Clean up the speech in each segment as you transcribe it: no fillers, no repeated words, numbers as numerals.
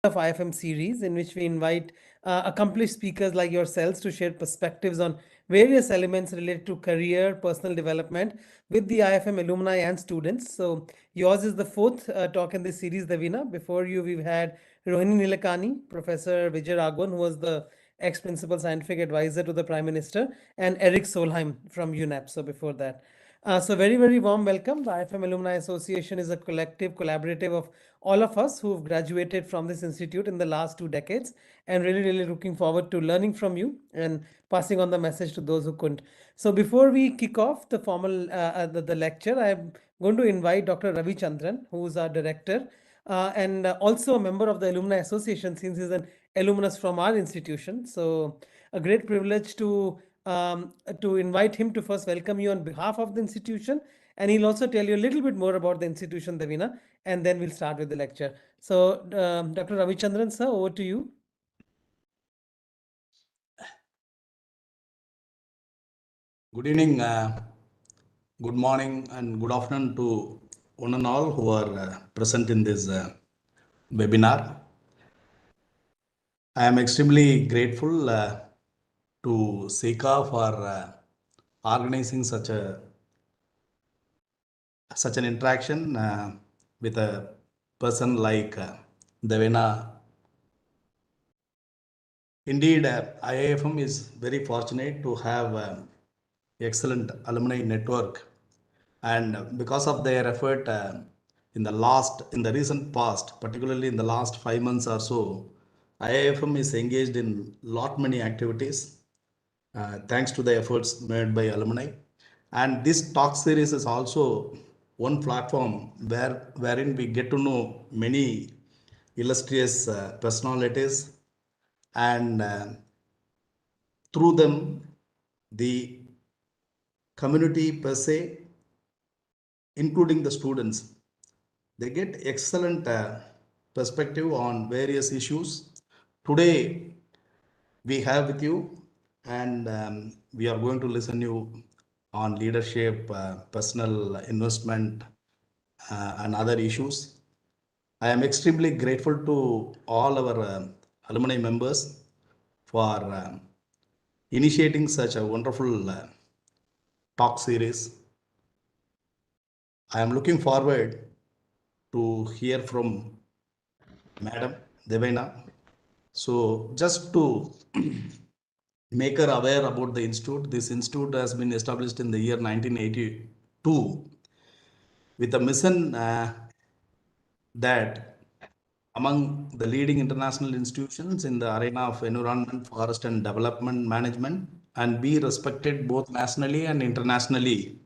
of IIFM Series, in which we invite accomplished speakers like yourselves to share perspectives on various elements related to career, personal development with the IIFM alumni and students. So, yours is the fourth talk in this series, Devina. Before you, we've had Rohini Nilekani, Professor Vijay Raghavan, who was the ex-principal scientific advisor to the Prime Minister, and Eric Solheim from UNEP. So, before that. So very, very warm welcome. The IIFM Alumni Association is a collective, collaborative of all of us who've graduated from this institute in the last 2 decades, and really, really looking forward to learning from you and passing on the message to those who couldn't. So before we kick off the formal the lecture, I'm going to invite Dr. Ravi Chandran, who's our director and also a member of the Alumni Association since he's an alumnus from our institution. So a great privilege to invite him to first welcome you on behalf of the institution, and he'll also tell you a little bit more about the institution, Devina, and then we'll start with the lecture. So, Dr. Ravichandran, sir, over to you. Good evening, good morning, and good afternoon to one and all who are present in this webinar. I am extremely grateful to Sika for organizing such an interaction with a person like Devina. Indeed, IIFM is very fortunate to have excellent alumni network, and because of their effort in the recent past, particularly in the last 5 months or so, IIFM is engaged in lot many activities thanks to the efforts made by alumni. And this talk series is also one platform wherein we get to know many illustrious personalities, and through them the community per se, including the students, they get excellent perspective on various issues. Today we have with you, and we are going to listen you on leadership, personal investment, and other issues. I am extremely grateful to all our alumni members for initiating such a wonderful talk series. I am looking forward to hear from Madam Devina. So, just to make her aware about the institute, this institute has been established in the year 1982 with a mission that among the leading international institutions in the arena of environment, forest, and development management, and be respected both nationally and internationally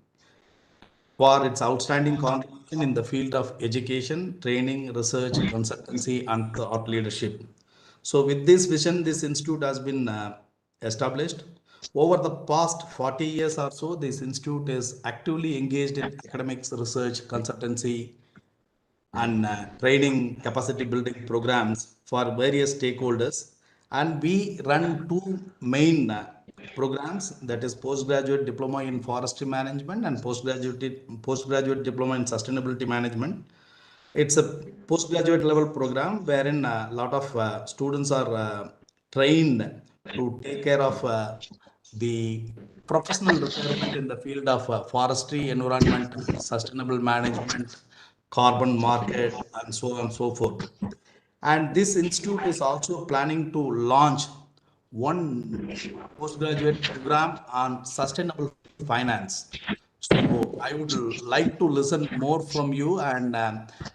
for its outstanding contribution in the field of education, training, research, consultancy, and thought leadership. So, with this vision, this institute has been established. Over the past 40 years or so, this institute is actively engaged in academics, research, consultancy, and training capacity building programs for various stakeholders. And we run two main programs, that is postgraduate diploma in forestry management and postgraduate diploma in sustainability management. It's a postgraduate level program wherein a lot of students are trained to take care of the professional requirement in the field of forestry, environment, sustainable management, carbon market, and so on and so forth. And this institute is also planning to launch one postgraduate program on sustainable finance. So I would like to listen more from you, and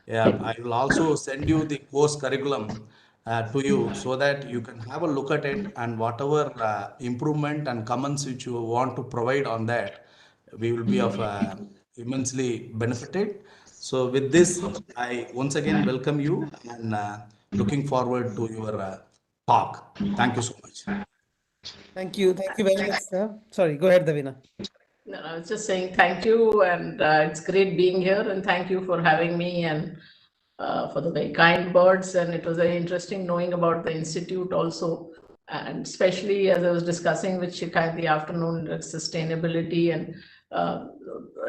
yeah, I will also send you the course curriculum to you so that you can have a look at it, and whatever improvement and comments which you want to provide on that, we will be of immensely benefited. So with this, I once again welcome you, and looking forward to your talk. Thank you so much. Thank you. Thank you very much, sir. Sorry, go ahead, Devina. No, I was just saying thank you, and it's great being here, and thank you for having me and for the very kind words. And it was very interesting knowing about the institute also, and especially as I was discussing with Shikha in the afternoon, that sustainability and uh,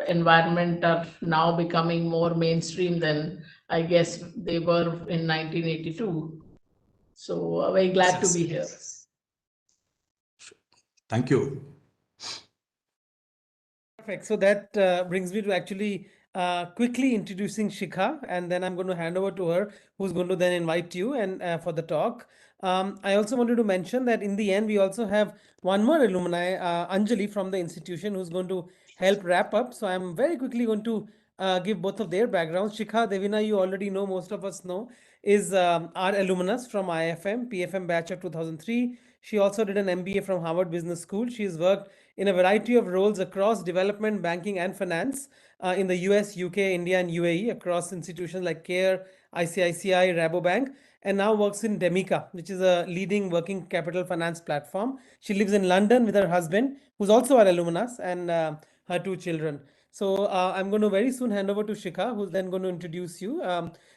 environment are now becoming more mainstream than I guess they were in 1982. So very glad to be here. Thank you. Perfect. So that brings me to actually quickly introducing Shikha, and then I'm going to hand over to her, who's going to then invite you and for the talk. I also wanted to mention that in the end, we also have one more alumni, Anjali from the institution, who's going to help wrap up. So I'm very quickly going to give both of their backgrounds. Shikha Devina, you already know, most of us know, is our alumnus from IIFM, PFM batch of 2003. She also did an MBA from Harvard Business School. She's worked in a variety of roles across development, banking, and finance in the US, UK, India, and UAE across institutions like CARE, ICICI, Rabobank, and now works in Demica, which is a leading working capital finance platform. She lives in London with her husband, who's also our alumnus, and her two children. So I'm going to very soon hand over to Shikha, who's then going to introduce you.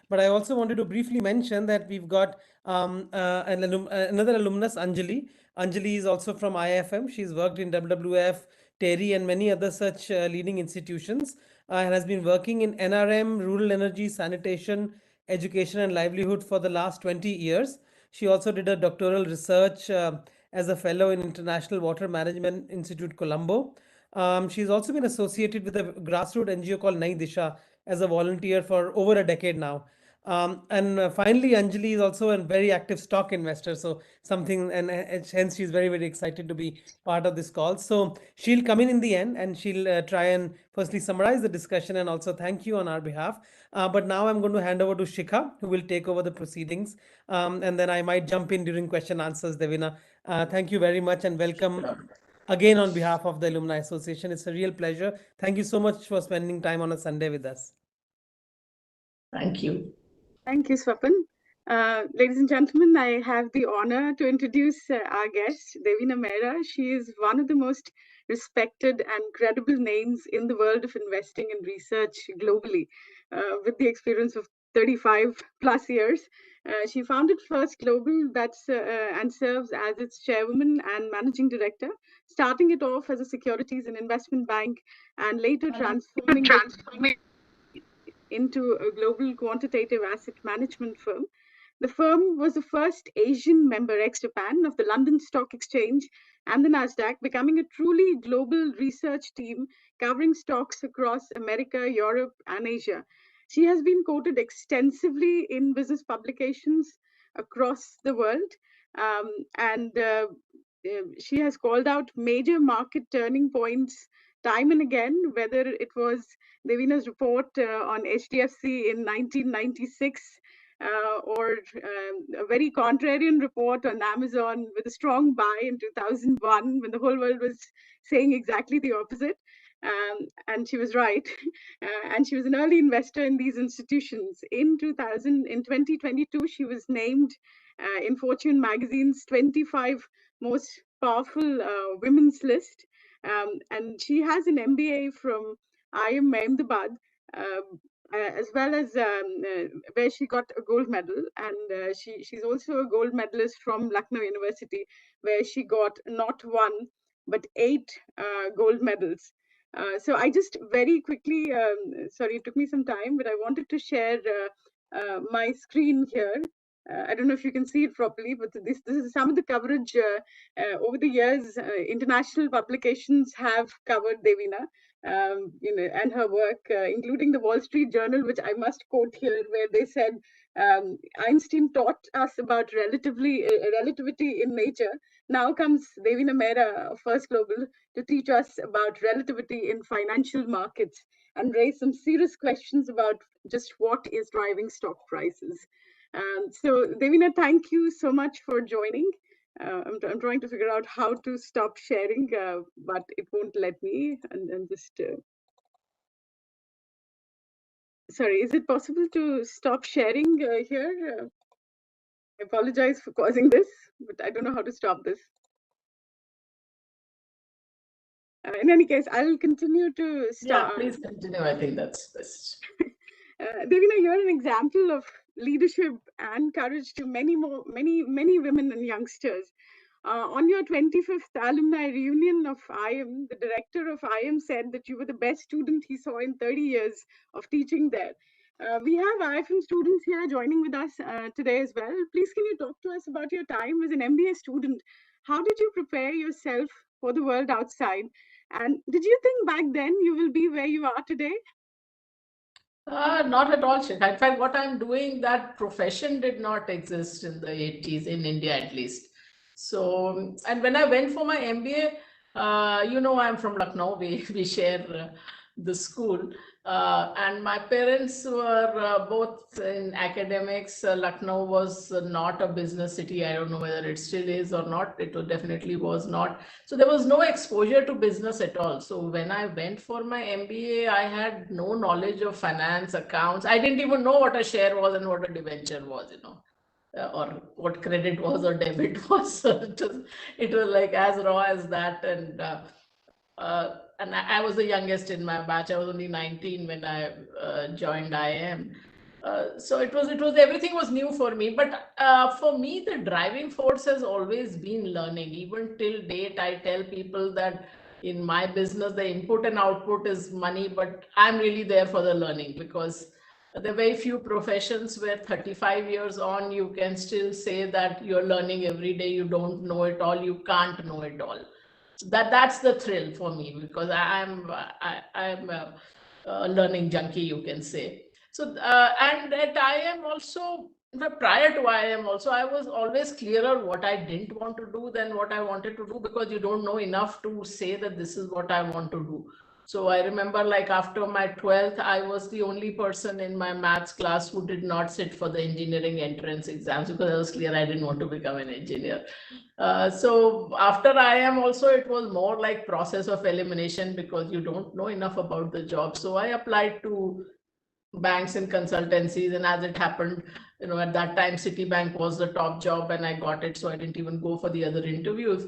But I also wanted to briefly mention that we've got another alumnus, Anjali. Anjali is also from IIFM. She's worked in WWF, TERI, and many other such leading institutions, and has been working in NRM, rural energy, sanitation, education, and livelihood for the last 20 years. She also did a doctoral research as a fellow in International Water Management Institute, Colombo. She's also been associated with a grassroots NGO called Nai Disha as a volunteer for over a decade now. And finally, Anjali is also a very active stock investor. So something, and hence she's very, very excited to be part of this call. So she'll come in the end, and she'll try and firstly summarize the discussion and also thank you on our behalf. But now I'm going to hand over to Shikha, who will take over the proceedings. And then I might jump in during question answers, Devina. Thank you very much and welcome again on behalf of the Alumni Association. It's a real pleasure. Thank you so much for spending time on a Sunday with us. Thank you. Thank you, Swapan. Ladies and gentlemen, I have the honor to introduce our guest, Devina Mehra. She is one of the most respected and credible names in the world of investing and research globally, with the experience of 35 plus years. She founded First Global and serves as its chairwoman and managing director, starting it off as a securities and investment bank and later transforming it into a global quantitative asset management firm. The firm was the first Asian member ex Japan of the London Stock Exchange and the Nasdaq, becoming a truly global research team covering stocks across America, Europe, and Asia. She has been quoted extensively in business publications across the world, and she has called out major market turning points time and again, whether it was Devina's report on HDFC in 1996 or a very contrarian report on Amazon with a strong buy in 2001 when the whole world was saying exactly the opposite. And she was right. And she was an early investor in these institutions. In 2022, she was named in Fortune magazine's 25 most powerful women's list. And she has an MBA from IIM Ahmedabad, as well as where she got a gold medal. And she's also a gold medalist from Lucknow University, where she got not one, but 8 gold medals. So I just very quickly, sorry, it took me some time, but I wanted to share my screen here. I don't know if you can see it properly, but this is some of the coverage over the years. International publications have covered Devina, and her work, including the Wall Street Journal, which I must quote here, where they said Einstein taught us about relativity in nature. Now comes Devina Mehra of First Global to teach us about relativity in financial markets and raise some serious questions about just what is driving stock prices. So, Devina, thank you so much for joining. I'm trying to figure out how to stop sharing, but it won't let me. And just sorry, is it possible to stop sharing here? I apologize for causing this, but I don't know how to stop this. In any case, I'll continue to start. Yeah, please continue. I think that's best. Devina, you're an example of leadership and courage to many women and youngsters. On your 25th alumni reunion of IIM, the director of IIM said that you were the best student he saw in 30 years of teaching there. We have IIFM students here joining with us today as well. Please, can you talk to us about your time as an MBA student? How did you prepare yourself for the world outside? And did you think back then you will be where you are today? Not at all, Shikha. In fact, what I'm doing, that profession did not exist in the 80s, in India at least. So, and when I went for my MBA, I'm from Lucknow, we share the school. And my parents were both in academics. Lucknow was not a business city. I don't know whether it still is or not. Definitely was not. So there was no exposure to business at all. So when I went for my MBA, I had no knowledge of finance, accounts. I didn't even know what a share was and what a debenture was. Or what credit was or debit was. So it was like as raw as that. And I was the youngest in my batch. I was only 19 when I joined IIM. So it was everything was new for me. But for me, the driving force has always been learning. Even till date, I tell people that in my business, the input and output is money, but I'm really there for the learning, because there are very few professions where 35 years on, you can still say that you're learning every day. You don't know it all. You can't know it all. So that's the thrill for me, because I'm a learning junkie, you can say. So and at IIM also, prior to IIM also, I was always clearer what I didn't want to do than what I wanted to do, because you don't know enough to say that this is what I want to do. So I remember, like, after my 12th, I was the only person in my maths class who did not sit for the engineering entrance exams, because I was clear I didn't want to become an engineer. So after IIM also, it was more like process of elimination, because you don't know enough about the job. So I applied to banks and consultancies, and as it happened, at that time Citibank was the top job and I got it, so I didn't even go for the other interviews.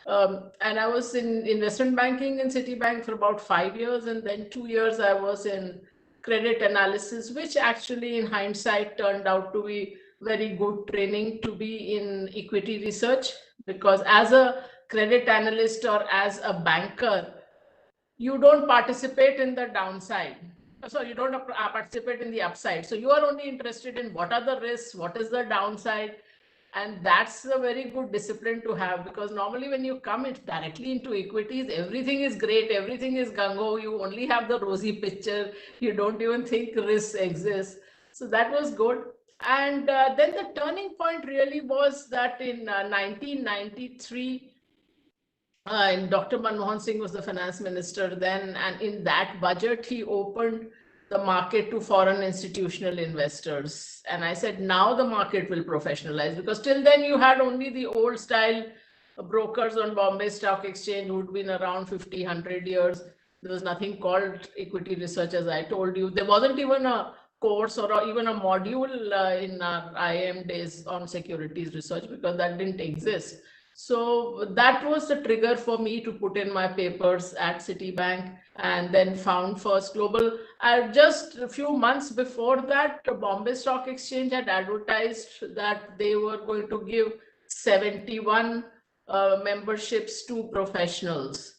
And I was in investment banking in Citibank for about 5 years, and then 2 years I was in credit analysis, which actually in hindsight turned out to be very good training to be in equity research, because as a credit analyst or as a banker, you don't participate in the downside. So you don't participate in the upside. So you are only interested in what are the risks, what is the downside. And that's a very good discipline to have, because normally when you come directly into equities, everything is great, everything is gung-ho, you only have the rosy picture, you don't even think risks exist. So that was good. And then the turning point really was that in 1993, and Dr. Manmohan Singh was the finance minister then, and in that budget, he opened the market to foreign institutional investors. And I said, now the market will professionalize, because till then you had only the old style brokers on Bombay Stock Exchange who'd been around 50, 100 years. There was nothing called equity research, as I told you. There wasn't even a course or even a module in our IIM days on securities research, because that didn't exist. So that was the trigger for me to put in my papers at Citibank, and then found First Global. Just a few months before that, Bombay Stock Exchange had advertised that they were going to give 71 memberships to professionals.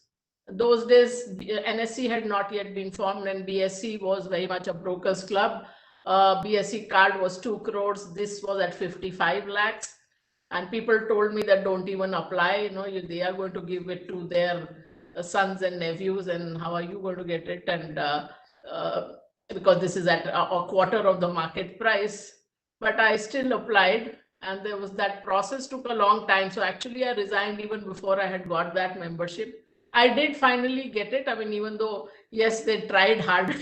Those days, NSE had not yet been formed, and BSE was very much a broker's club. BSE card was 2 crores. This was at 55 lakhs. And people told me that don't even apply, they are going to give it to their sons and nephews, and how are you going to get it? And because this is at a quarter of the market price. But I still applied, and there was that process took a long time. So actually I resigned even before I had got that membership. I did finally get it. I mean, even though, yes, they tried hard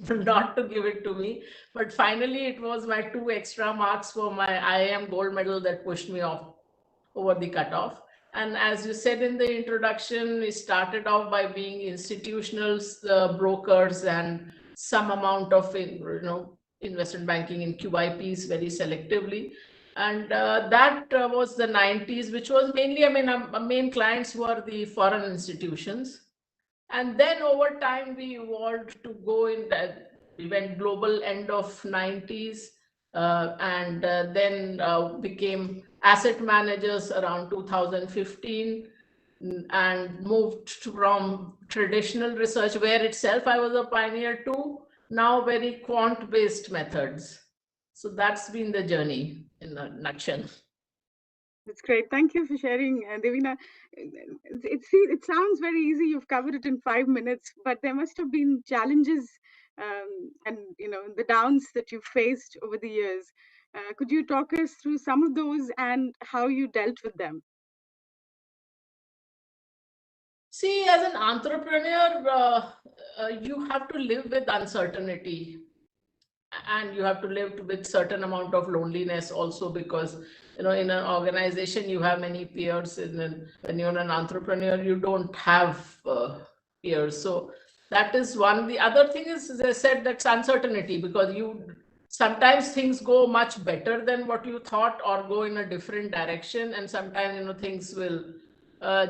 not to give it to me, but finally it was my 2 extra marks for my IIM gold medal that pushed me off over the cutoff. And as you said in the introduction, we started off by being institutional brokers and some amount of investment banking in QIPs very selectively. And that was the 90s, which was mainly, our main clients were the foreign institutions. And then over time, we evolved to go in that, we went global end of 90s, and then became asset managers around 2015, and moved from traditional research, where itself I was a pioneer, to now very quant-based methods. So that's been the journey in a nutshell. That's great. Thank you for sharing, Devina. It sounds very easy. You've covered it in 5 minutes, but there must have been challenges and the downs that you've faced over the years. Could you talk us through some of those and how you dealt with them? See, as an entrepreneur, you have to live with uncertainty, and you have to live with certain amount of loneliness also, because in an organization you have many peers, and when you're an entrepreneur you don't have peers. So that is one. The other thing is, as I said, that's uncertainty, because you sometimes things go much better than what you thought, or go in a different direction, and sometimes things will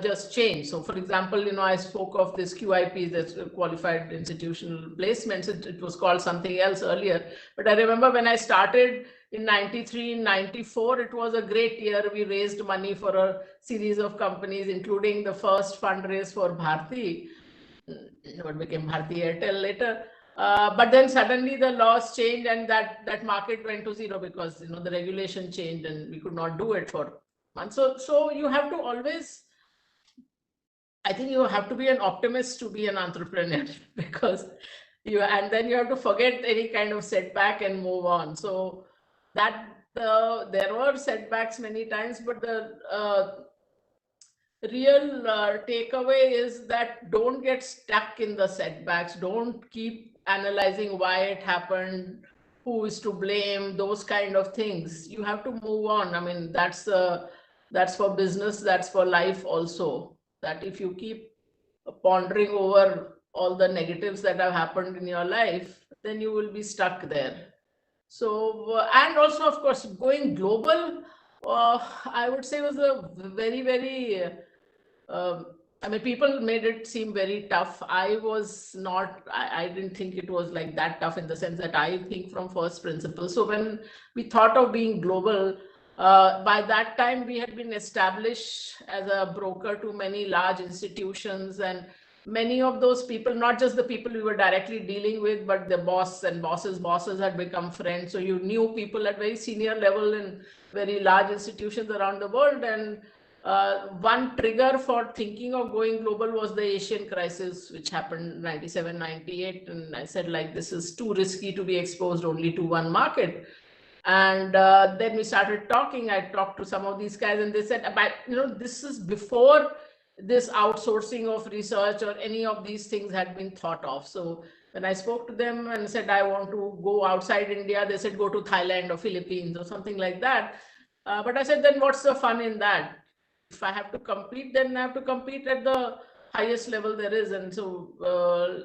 just change. So, for example, I spoke of this QIP, that's qualified institutional placements. It was called something else earlier, but I remember when I started in 93, 94, it was a great year. We raised money for a series of companies, including the first fundraise for Bharti, what became Bharti Airtel later. But then suddenly the laws changed, and that market went to zero, because the regulation changed and we could not do it for months. So you have to always, I think you have to be an optimist to be an entrepreneur, because and then you have to forget any kind of setback and move on. So that there were setbacks many times, but the real takeaway is that don't get stuck in the setbacks. Don't keep analyzing why it happened, who is to blame, those kind of things. You have to move on. I mean, that's for business, that's for life also. That if you keep pondering over all the negatives that have happened in your life, then you will be stuck there. So, and also, of course, going global, I would say was a very, very I mean, people made it seem very tough. I was not, I didn't think it was like that tough, in the sense that I think from first principles. So when we thought of being global, by that time we had been established as a broker to many large institutions, and many of those people, not just the people we were directly dealing with, but the boss and bosses had become friends. So you knew people at very senior level in very large institutions around the world. And one trigger for thinking of going global was the Asian crisis, which happened 97, 98. And I said, like, this is too risky to be exposed only to one market. And then we started talking. I talked to some of these guys, and they said, about, this is before this outsourcing of research or any of these things had been thought of. So when I spoke to them and said, I want to go outside India, they said, go to Thailand or Philippines or something like that. But I said, then what's the fun in that? If I have to compete, then I have to compete at the highest level there is. And so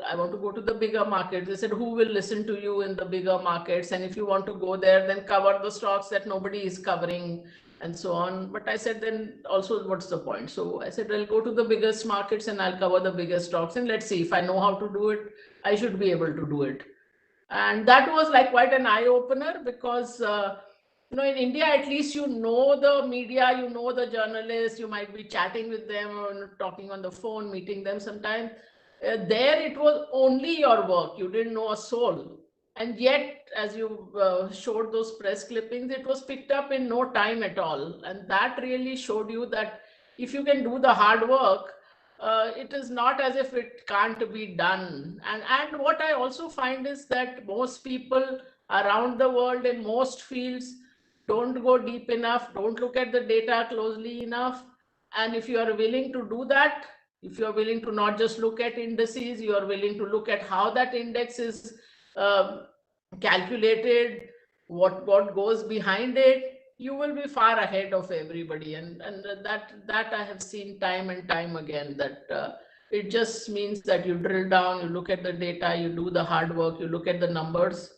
I want to go to the bigger markets. They said, who will listen to you in the bigger markets? And if you want to go there, then cover the stocks that nobody is covering, and so on. But I said, then also, what's the point? So I said, I'll go to the biggest markets and I'll cover the biggest stocks. And let's see, if I know how to do it, I should be able to do it. And that was like quite an eye opener, because in India, at least the media, the journalists, you might be chatting with them or talking on the phone, meeting them sometimes. There, it was only your work. You didn't know a soul. And yet, as you showed those press clippings, it was picked up in no time at all. And that really showed you that if you can do the hard work, it is not as if it can't be done. And what I also find is that most people around the world in most fields don't go deep enough, don't look at the data closely enough. And if you are willing to do that, if you are willing to not just look at indices, you are willing to look at how that index is calculated, what goes behind it, you will be far ahead of everybody. And that I have seen time and time again, that it just means that you drill down, you look at the data, you do the hard work, you look at the numbers,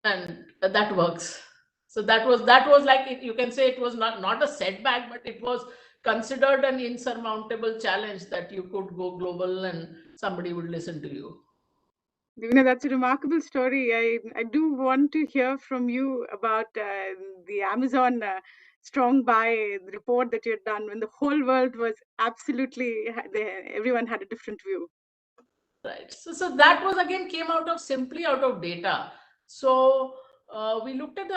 and that works. So that was like, you can say it was not a setback, but it was considered an insurmountable challenge, that you could go global and somebody would listen to you. Devina, that's a remarkable story. I do want to hear from you about the Amazon strong buy report that you had done when the whole world was absolutely, everyone had a different view. Right. So that was again came out of simply out of data. So we looked at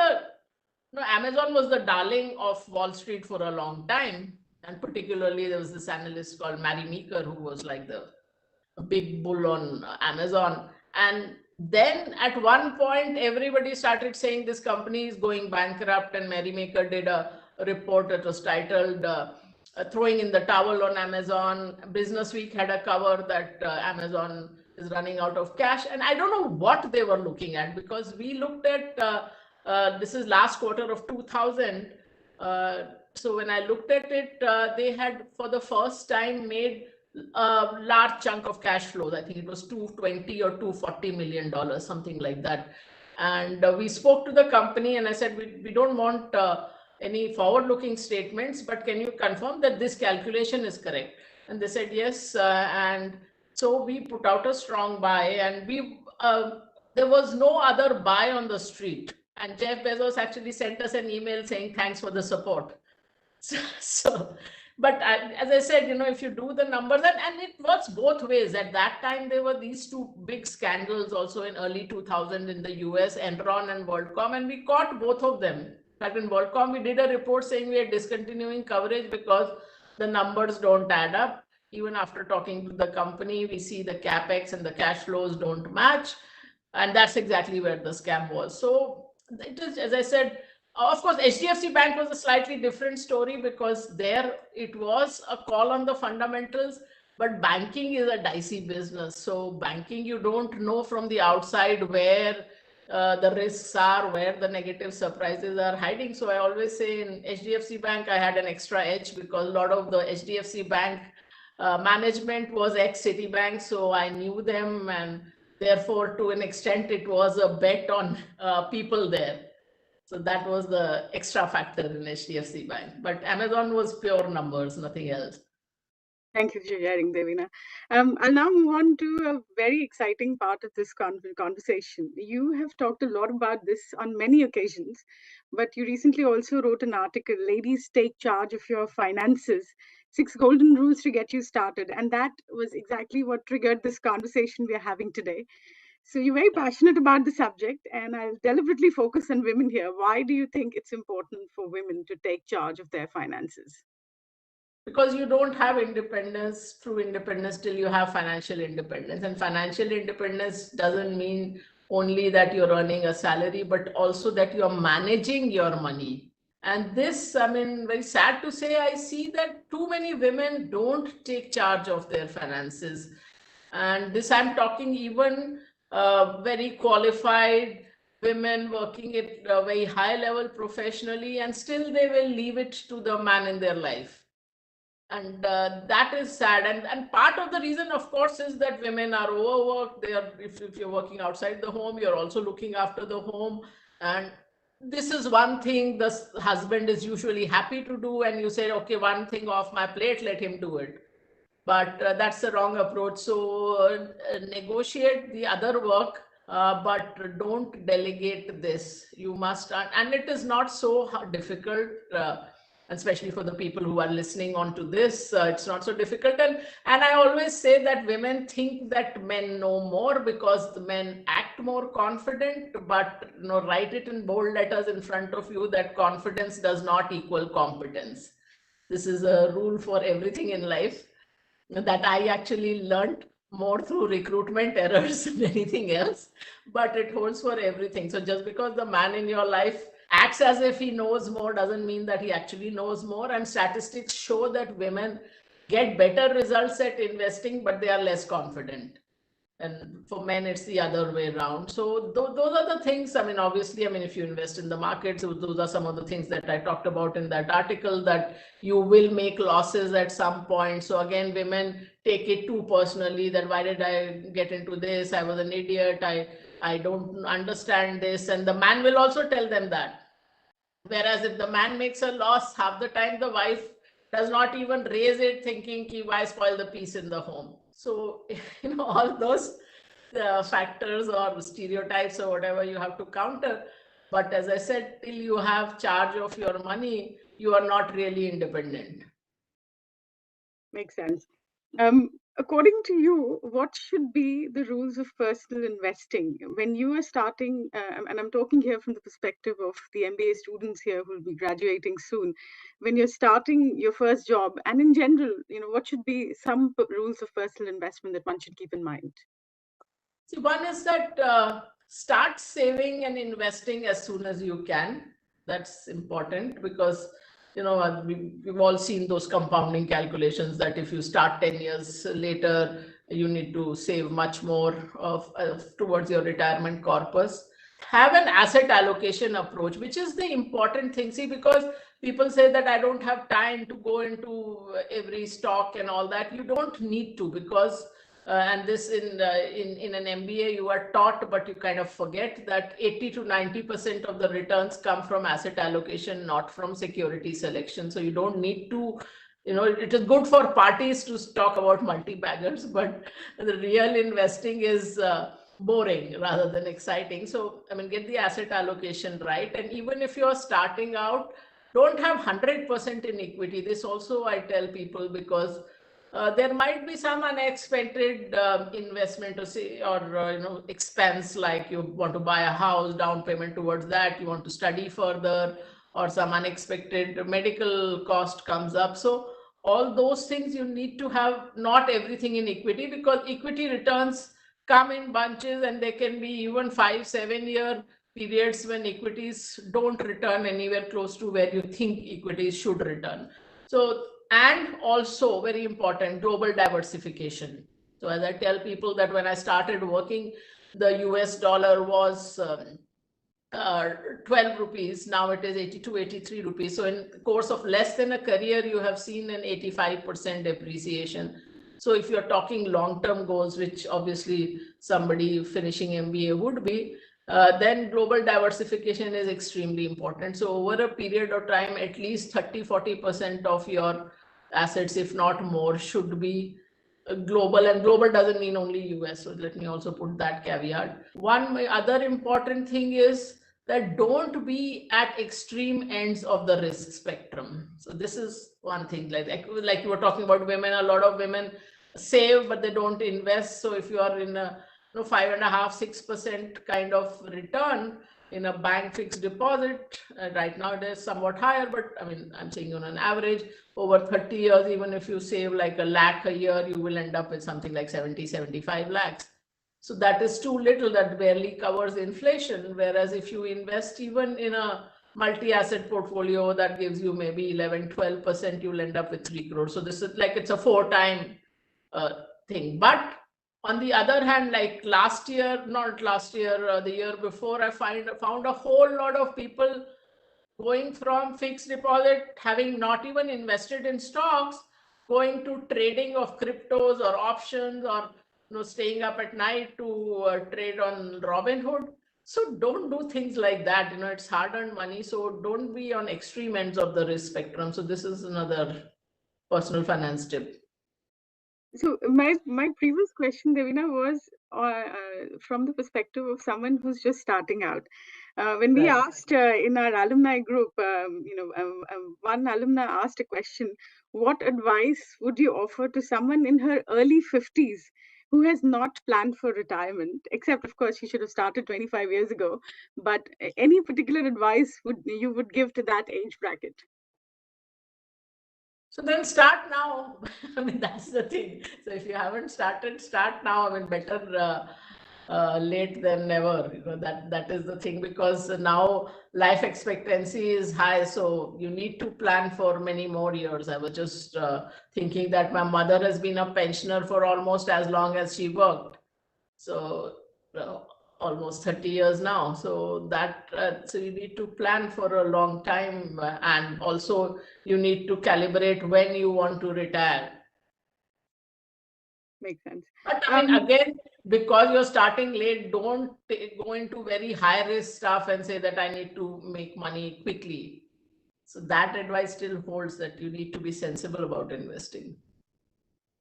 Amazon was the darling of Wall Street for a long time. And particularly there was this analyst called Mary Meeker who was like the a big bull on Amazon. And then at one point, everybody started saying this company is going bankrupt. And Mary Maker did a report that was titled Throwing in the Towel on Amazon. Business Week had a cover that Amazon is running out of cash. And I don't know what they were looking at, because we looked at this is last quarter of 2000. So when I looked at it, they had for the first time made a large chunk of cash flows. I think it was 220 or 240 million dollars, something like that. And we spoke to the company and I said, we don't want any forward looking statements, but can you confirm that this calculation is correct? And they said yes. And so we put out a strong buy, and there was no other buy on the street. And Jeff Bezos actually sent us an email saying thanks for the support. So but as I said, if you do the numbers, and it works both ways. At that time, there were these two big scandals also in early 2000 in the US, Enron and WorldCom, and we caught both of them. In fact, in WorldCom, we did a report saying we are discontinuing coverage because the numbers don't add up. Even after talking to the company, we see the capex and the cash flows don't match. And that's exactly where the scam was. So it is, as I said, of course, HDFC Bank was a slightly different story, because there it was a call on the fundamentals, but banking is a dicey business. So banking, you don't know from the outside where the risks are, where the negative surprises are hiding. So I always say in HDFC Bank, I had an extra edge because a lot of the HDFC Bank management was ex-Citibank, so I knew them, and therefore, to an extent, it was a bet on people there. So that was the extra factor in HDFC Bank. But Amazon was pure numbers, nothing else. Thank you for sharing, Devina. I'll now move on to a very exciting part of this conversation. You have talked a lot about this on many occasions, but you recently also wrote an article, Ladies Take Charge of Your Finances, 6 Golden Rules to Get You Started. And that was exactly what triggered this conversation we are having today. So you're very passionate about the subject, and I'll deliberately focus on women here. Why do you think it's important for women to take charge of their finances? Because you don't have independence, true independence, till you have financial independence. And financial independence doesn't mean only that you're earning a salary, but also that you're managing your money. And this, I mean, very sad to say, I see that too many women don't take charge of their finances. And this, I'm talking even very qualified women working at a very high level professionally, and still they will leave it to the man in their life. And that is sad. And part of the reason, of course, is that women are overworked. They are, if you're working outside the home, you're also looking after the home. And this is one thing the husband is usually happy to do. And you say, okay, one thing off my plate, let him do it. But that's the wrong approach. So negotiate the other work, but don't delegate this. You must, and it is not so difficult, especially for the people who are listening on to this. It's not so difficult. And I always say that women think that men know more because the men act more confident, but write it in bold letters in front of you that confidence does not equal competence. This is a rule for everything in life that I actually learned more through recruitment errors than anything else, but it holds for everything. So just because the man in your life acts as if he knows more doesn't mean that he actually knows more. And statistics show that women get better results at investing, but they are less confident. And for men, it's the other way around. So those are the things. I mean, obviously, I mean, if you invest in the markets, those are some of the things that I talked about in that article, that you will make losses at some point. So again, women take it too personally, that why did I get into this? I was an idiot. I don't understand this. And the man will also tell them that. Whereas if the man makes a loss, half the time the wife does not even raise it, thinking, why spoil the peace in the home? So, all those factors or stereotypes or whatever you have to counter. But as I said, till you have charge of your money, you are not really independent. Makes sense. According to you, what should be the rules of personal investing when you are starting? And I'm talking here from the perspective of the MBA students here who will be graduating soon. When you're starting your first job, and in general, what should be some rules of personal investment that one should keep in mind? See, one is that start saving and investing as soon as you can. That's important because we've all seen those compounding calculations that if you start 10 years later, you need to save much more towards your retirement corpus. Have an asset allocation approach, which is the important thing. See, because people say that I don't have time to go into every stock and all that. You don't need to, because and this in an MBA you are taught, but you kind of forget that 80 to 90% of the returns come from asset allocation, not from security selection. So you don't need to, it is good for parties to talk about multi-baggers, but the real investing is boring rather than exciting. So, I mean, get the asset allocation right. And even if you're starting out, don't have 100% in equity. This also I tell people, because there might be some unexpected investment or expense, like you want to buy a house, down payment towards that, you want to study further, or some unexpected medical cost comes up. So all those things you need to have, not everything in equity, because equity returns come in bunches, and they can be even 5-7 year periods when equities don't return anywhere close to where you think equities should return. So, and also very important, global diversification. So as I tell people that when I started working, the US dollar was 12 rupees. Now it is 82, 83 rupees. So in the course of less than a career, you have seen an 85% depreciation. So if you're talking long-term goals, which obviously somebody finishing MBA would be, then global diversification is extremely important. So over a period of time, at least 30-40% of your assets, if not more, should be global. And global doesn't mean only US. So let me also put that caveat. One other important thing is that don't be at extreme ends of the risk spectrum. So this is one thing, like you were talking about women. A lot of women save, but they don't invest. So if you are in a 5.5-6% kind of return in a bank fixed deposit, right now it is somewhat higher, but I mean, I'm saying on an average over 30 years, even if you save like 1 lakh a year, you will end up with something like 70-75 lakhs. So that is too little. That barely covers inflation. Whereas if you invest even in a multi-asset portfolio that gives you maybe 11-12%, you'll end up with 3 crores. So this is like, it's a 4-time thing. But on the other hand, like last year, not last year, the year before, I found a whole lot of people going from fixed deposit, having not even invested in stocks, going to trading of cryptos or options, or staying up at night to trade on Robinhood. So don't do things like that. It's hard-earned money. So don't be on extreme ends of the risk spectrum. So this is another personal finance tip. So my previous question, Devina, was from the perspective of someone who's just starting out. When we asked in our alumni group, one alumna asked a question: what advice would you offer to someone in her early 50s who has not planned for retirement? Except, of course, she should have started 25 years ago. But any particular advice you would give to that age bracket? So then start now. I mean, that's the thing. So if you haven't started, start now. I mean, better late than never. That is the thing, because now life expectancy is high. So you need to plan for many more years. I was just thinking that my mother has been a pensioner for almost as long as she worked. So almost 30 years now. So so you need to plan for a long time, and also you need to calibrate when you want to retire. Makes sense. But I mean, again, because you're starting late, don't go into very high risk stuff and say that I need to make money quickly. So that advice still holds, that you need to be sensible about investing.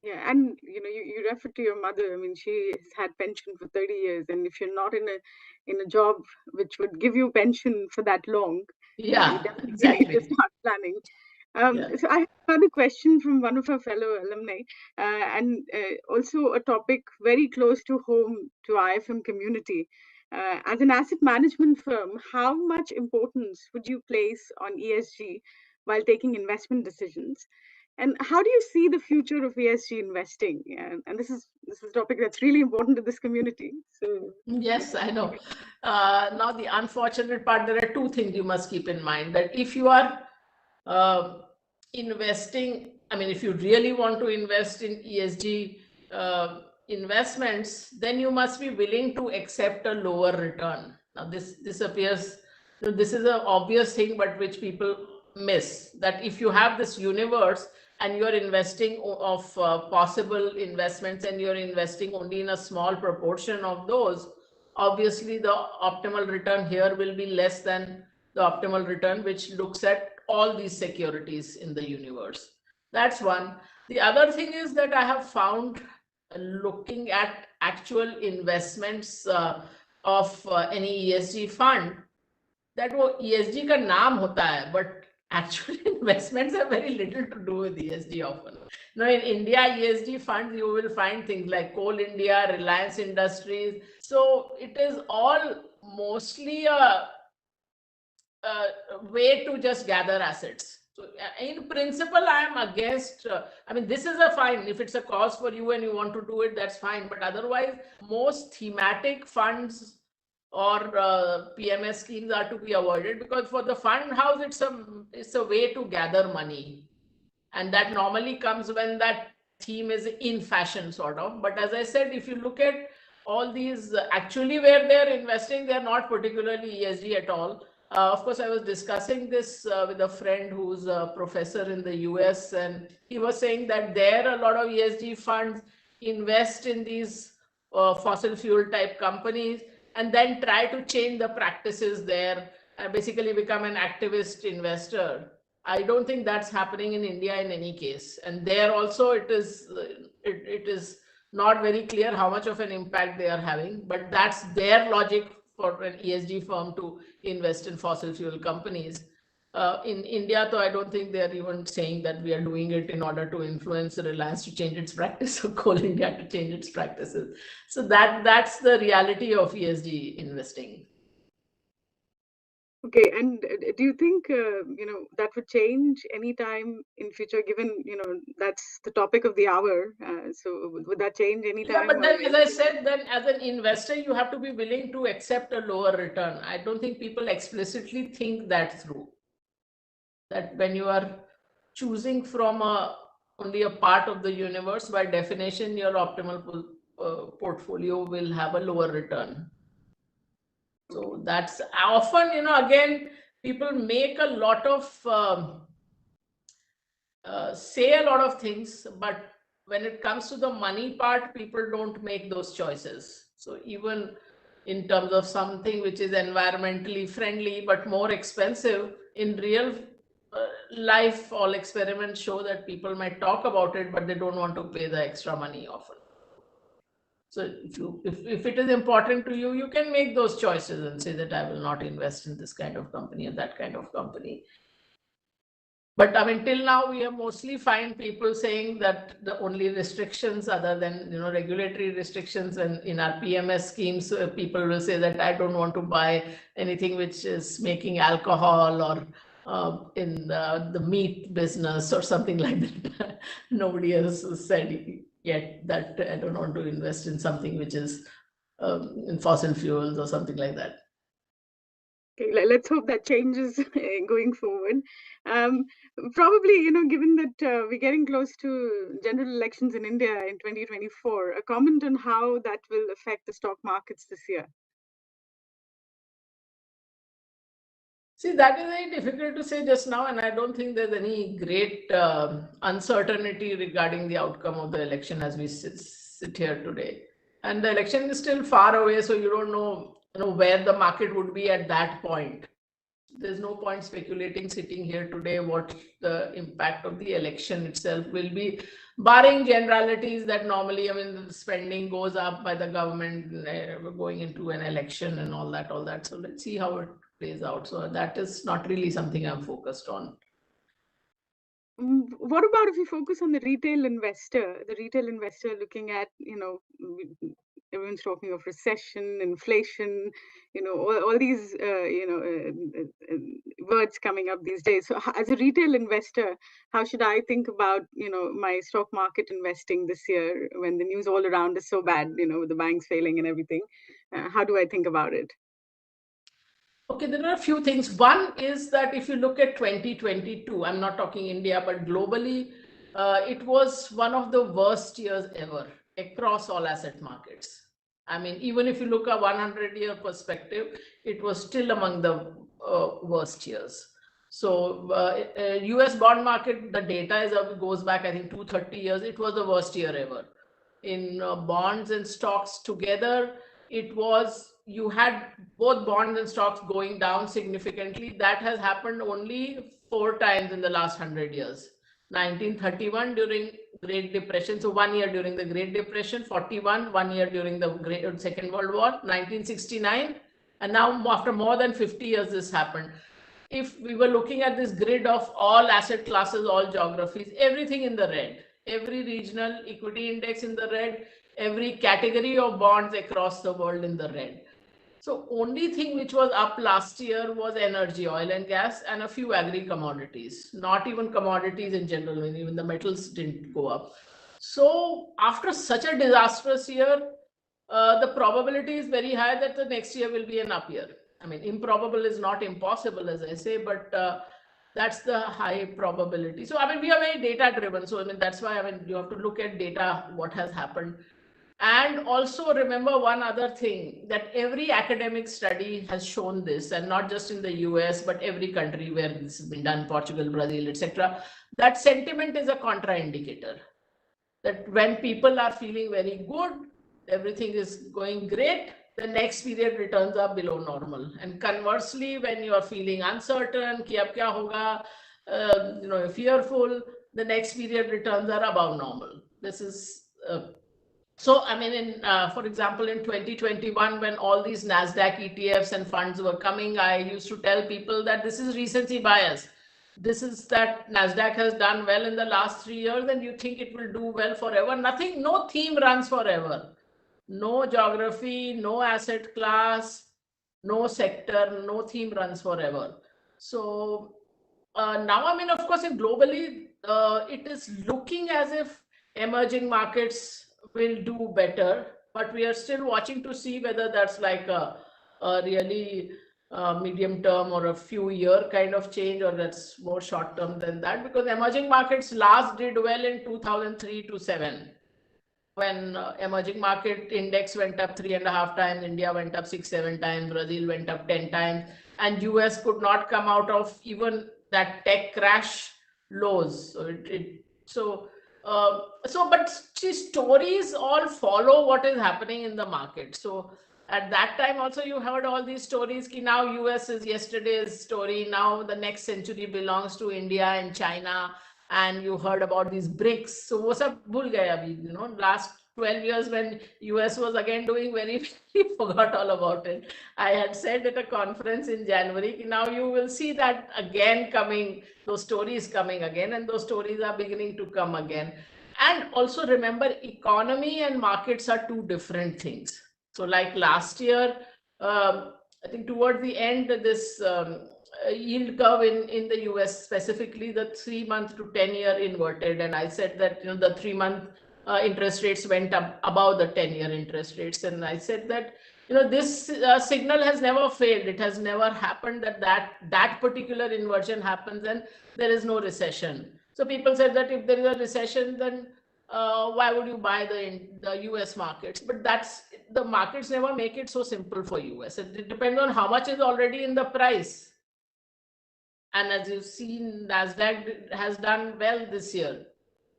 Yeah, and you refer to your mother. I mean, she has had pension for 30 years, and if you're not in a job which would give you pension for that long, you Yeah, definitely need to exactly. start planning. So I have another question from one of our fellow alumni, and also a topic very close to home to IFM community. As an asset management firm, how much importance would you place on ESG while taking investment decisions? And how do you see the future of ESG investing? And this is a topic that's really important to this community. So yes, I know. Now the unfortunate part, there are two things you must keep in mind, that if you are uh, investing, I mean, if you really want to invest in ESG investments, then you must be willing to accept a lower return. Now this appears, this is an obvious thing, but which people miss, that if you have this universe and you're investing of possible investments, and you're investing only in a small proportion of those, obviously the optimal return here will be less than the optimal return which looks at all these securities in the universe. That's one. The other thing is that I have found, looking at actual investments of any ESG fund, that वो ESG का नाम होता है, but actually investments have very little to do with ESG often. Now in India, ESG funds, you will find things like Coal India, Reliance Industries. So it is all mostly a way to just gather assets. So in principle, I am against, I mean, this is a fine. If it's a cause for you and you want to do it, that's fine. But otherwise, most thematic funds or PMS schemes are to be avoided, because for the fund house, it's a way to gather money. And that normally comes when that theme is in fashion, sort of. But as I said, if you look at all these, actually where they're investing, they're not particularly ESG at all. Of course, I was discussing this with a friend who's a professor in the US, and he was saying that there a lot of ESG funds invest in these fossil fuel type companies and then try to change the practices there and basically become an activist investor. I don't think that's happening in India in any case. And there also it is not very clear how much of an impact they are having, but that's their logic for an ESG firm to invest in fossil fuel companies. In India, though, I don't think they're even saying that we are doing it in order to influence Reliance to change its practice or Coal India to change its practices. So that's the reality of ESG investing. okay, and do you think that would change anytime in future? Given that's the topic of the hour, so would that change anytime? Yeah, but then, as I said, then as an investor, you have to be willing to accept a lower return. I don't think people explicitly think that through. That when you are choosing from only a part of the universe, by definition, your optimal portfolio will have a lower return. So that's often, again, people make a lot of say a lot of things, but when it comes to the money part, people don't make those choices. So even in terms of something which is environmentally friendly but more expensive, in real life, all experiments show that people might talk about it, but they don't want to pay the extra money often. So if it is important to you, you can make those choices and say that I will not invest in this kind of company or that kind of company. But I mean, till now, we have mostly find people saying that the only restrictions other than, regulatory restrictions, and in our PMS schemes, people will say that I don't want to buy anything which is making alcohol or in the meat business or something like that. Nobody has said yet that I don't want to invest in something which is in fossil fuels or something like that. Okay, let's hope that changes going forward. Probably, given that we're getting close to general elections in India in 2024, a comment on how that will affect the stock markets this year. See, that is very difficult to say just now, and I don't think there's any great uncertainty regarding the outcome of the election as we sit here today. And the election is still far away, so you don't know, where the market would be at that point. There's no point speculating sitting here today what the impact of the election itself will be, barring generalities that normally, I mean, the spending goes up by the government going into an election and all that. So let's see how it plays out. So that is not really something I'm focused on. what about if we focus on the retail investor? The retail investor looking at, everyone's talking of recession, inflation, all these, words coming up these days. So as a retail investor, how should I think about, my stock market investing this year when the news all around is so bad, with the banks failing and everything? How do I think about it? Okay, there are a few things. One is that if you look at 2022, I'm not talking India, but globally, it was one of the worst years ever across all asset markets. I mean, even if you look at 100-year perspective, it was still among the worst years. So US bond market, the data goes back, I think, 230 years. It was the worst year ever. In bonds and stocks together, you had both bonds and stocks going down significantly. That has happened only 4 times in the last 100 years. 1931 during Great Depression, so 1 year during the Great Depression, 41, 1 year during the Second World War, 1969, and now after more than 50 years this happened. If we were looking at this grid of all asset classes, all geographies, everything in the red, every regional equity index in the red, every category of bonds across the world in the red. So only thing which was up last year was energy, oil and gas, and a few agri commodities, not even commodities in general, even the metals didn't go up. So after such a disastrous year, the probability is very high that the next year will be an up year. I mean, improbable is not impossible, as I say, but that's the high probability. So, I mean, we are very data driven. So, I mean, that's why, I mean, you have to look at data, what has happened. And also remember one other thing, that every academic study has shown this, and not just in the US, but every country where this has been done, Portugal, Brazil, etc., that sentiment is a contraindicator. That when people are feeling very good, everything is going great, the next period returns are below normal. And conversely, when you are feeling uncertain, ki ab kya hoga, fearful, the next period returns are above normal. This is so, I mean, for example, in 2021, when all these NASDAQ ETFs and funds were coming, I used to tell people that this is recency bias. This is that NASDAQ has done well in the last 3 years, and you think it will do well forever. Nothing, no theme runs forever. No geography, no asset class, no sector, no theme runs forever. So now, I mean, of course, in globally, it is looking as if emerging markets will do better, but we are still watching to see whether that's like a really medium term or a few year kind of change, or that's more short term than that, because emerging markets last did well in 2003 to 7, when emerging market index went up 3.5 times, India went up 6-7 times, Brazil went up 10 times, and US could not come out of even that tech crash lows. But see, stories all follow what is happening in the market. So at that time also you heard all these stories ki now US is yesterday's story, now the next century belongs to India and China, and you heard about these BRICS. So wo sab bhul gaye abhi, last 12 years when US was again doing very well, forgot all about it. I had said at a conference in January, now you will see that again coming, those stories coming again, and those stories are beginning to come again. And also remember, economy and markets are two different things. So like last year, I think toward the end, this yield curve in the US, specifically the 3-month to 10-year inverted. And I said that, the 3-month interest rates went up above the 10-year interest rates. And I said that, this signal has never failed. It has never happened that particular inversion happens and there is no recession. So people said that if there is a recession, then why would you buy the US markets? But the markets never make it so simple for US. It depends on how much is already in the price. And as you've seen, NASDAQ has done well this year,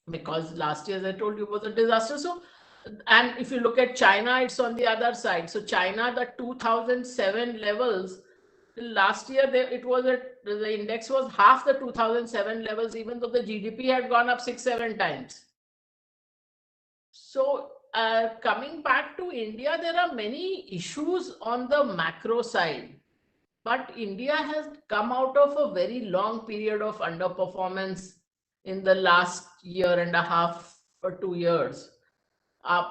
because last year, as I told you, was a disaster. So, and if you look at China, it's on the other side. So China, the 2007 levels, last year, the index was half the 2007 levels, even though the GDP had gone up 6-7 times. So coming back to India, there are many issues on the macro side. But India has come out of a very long period of underperformance in the last year and a half or 2 years.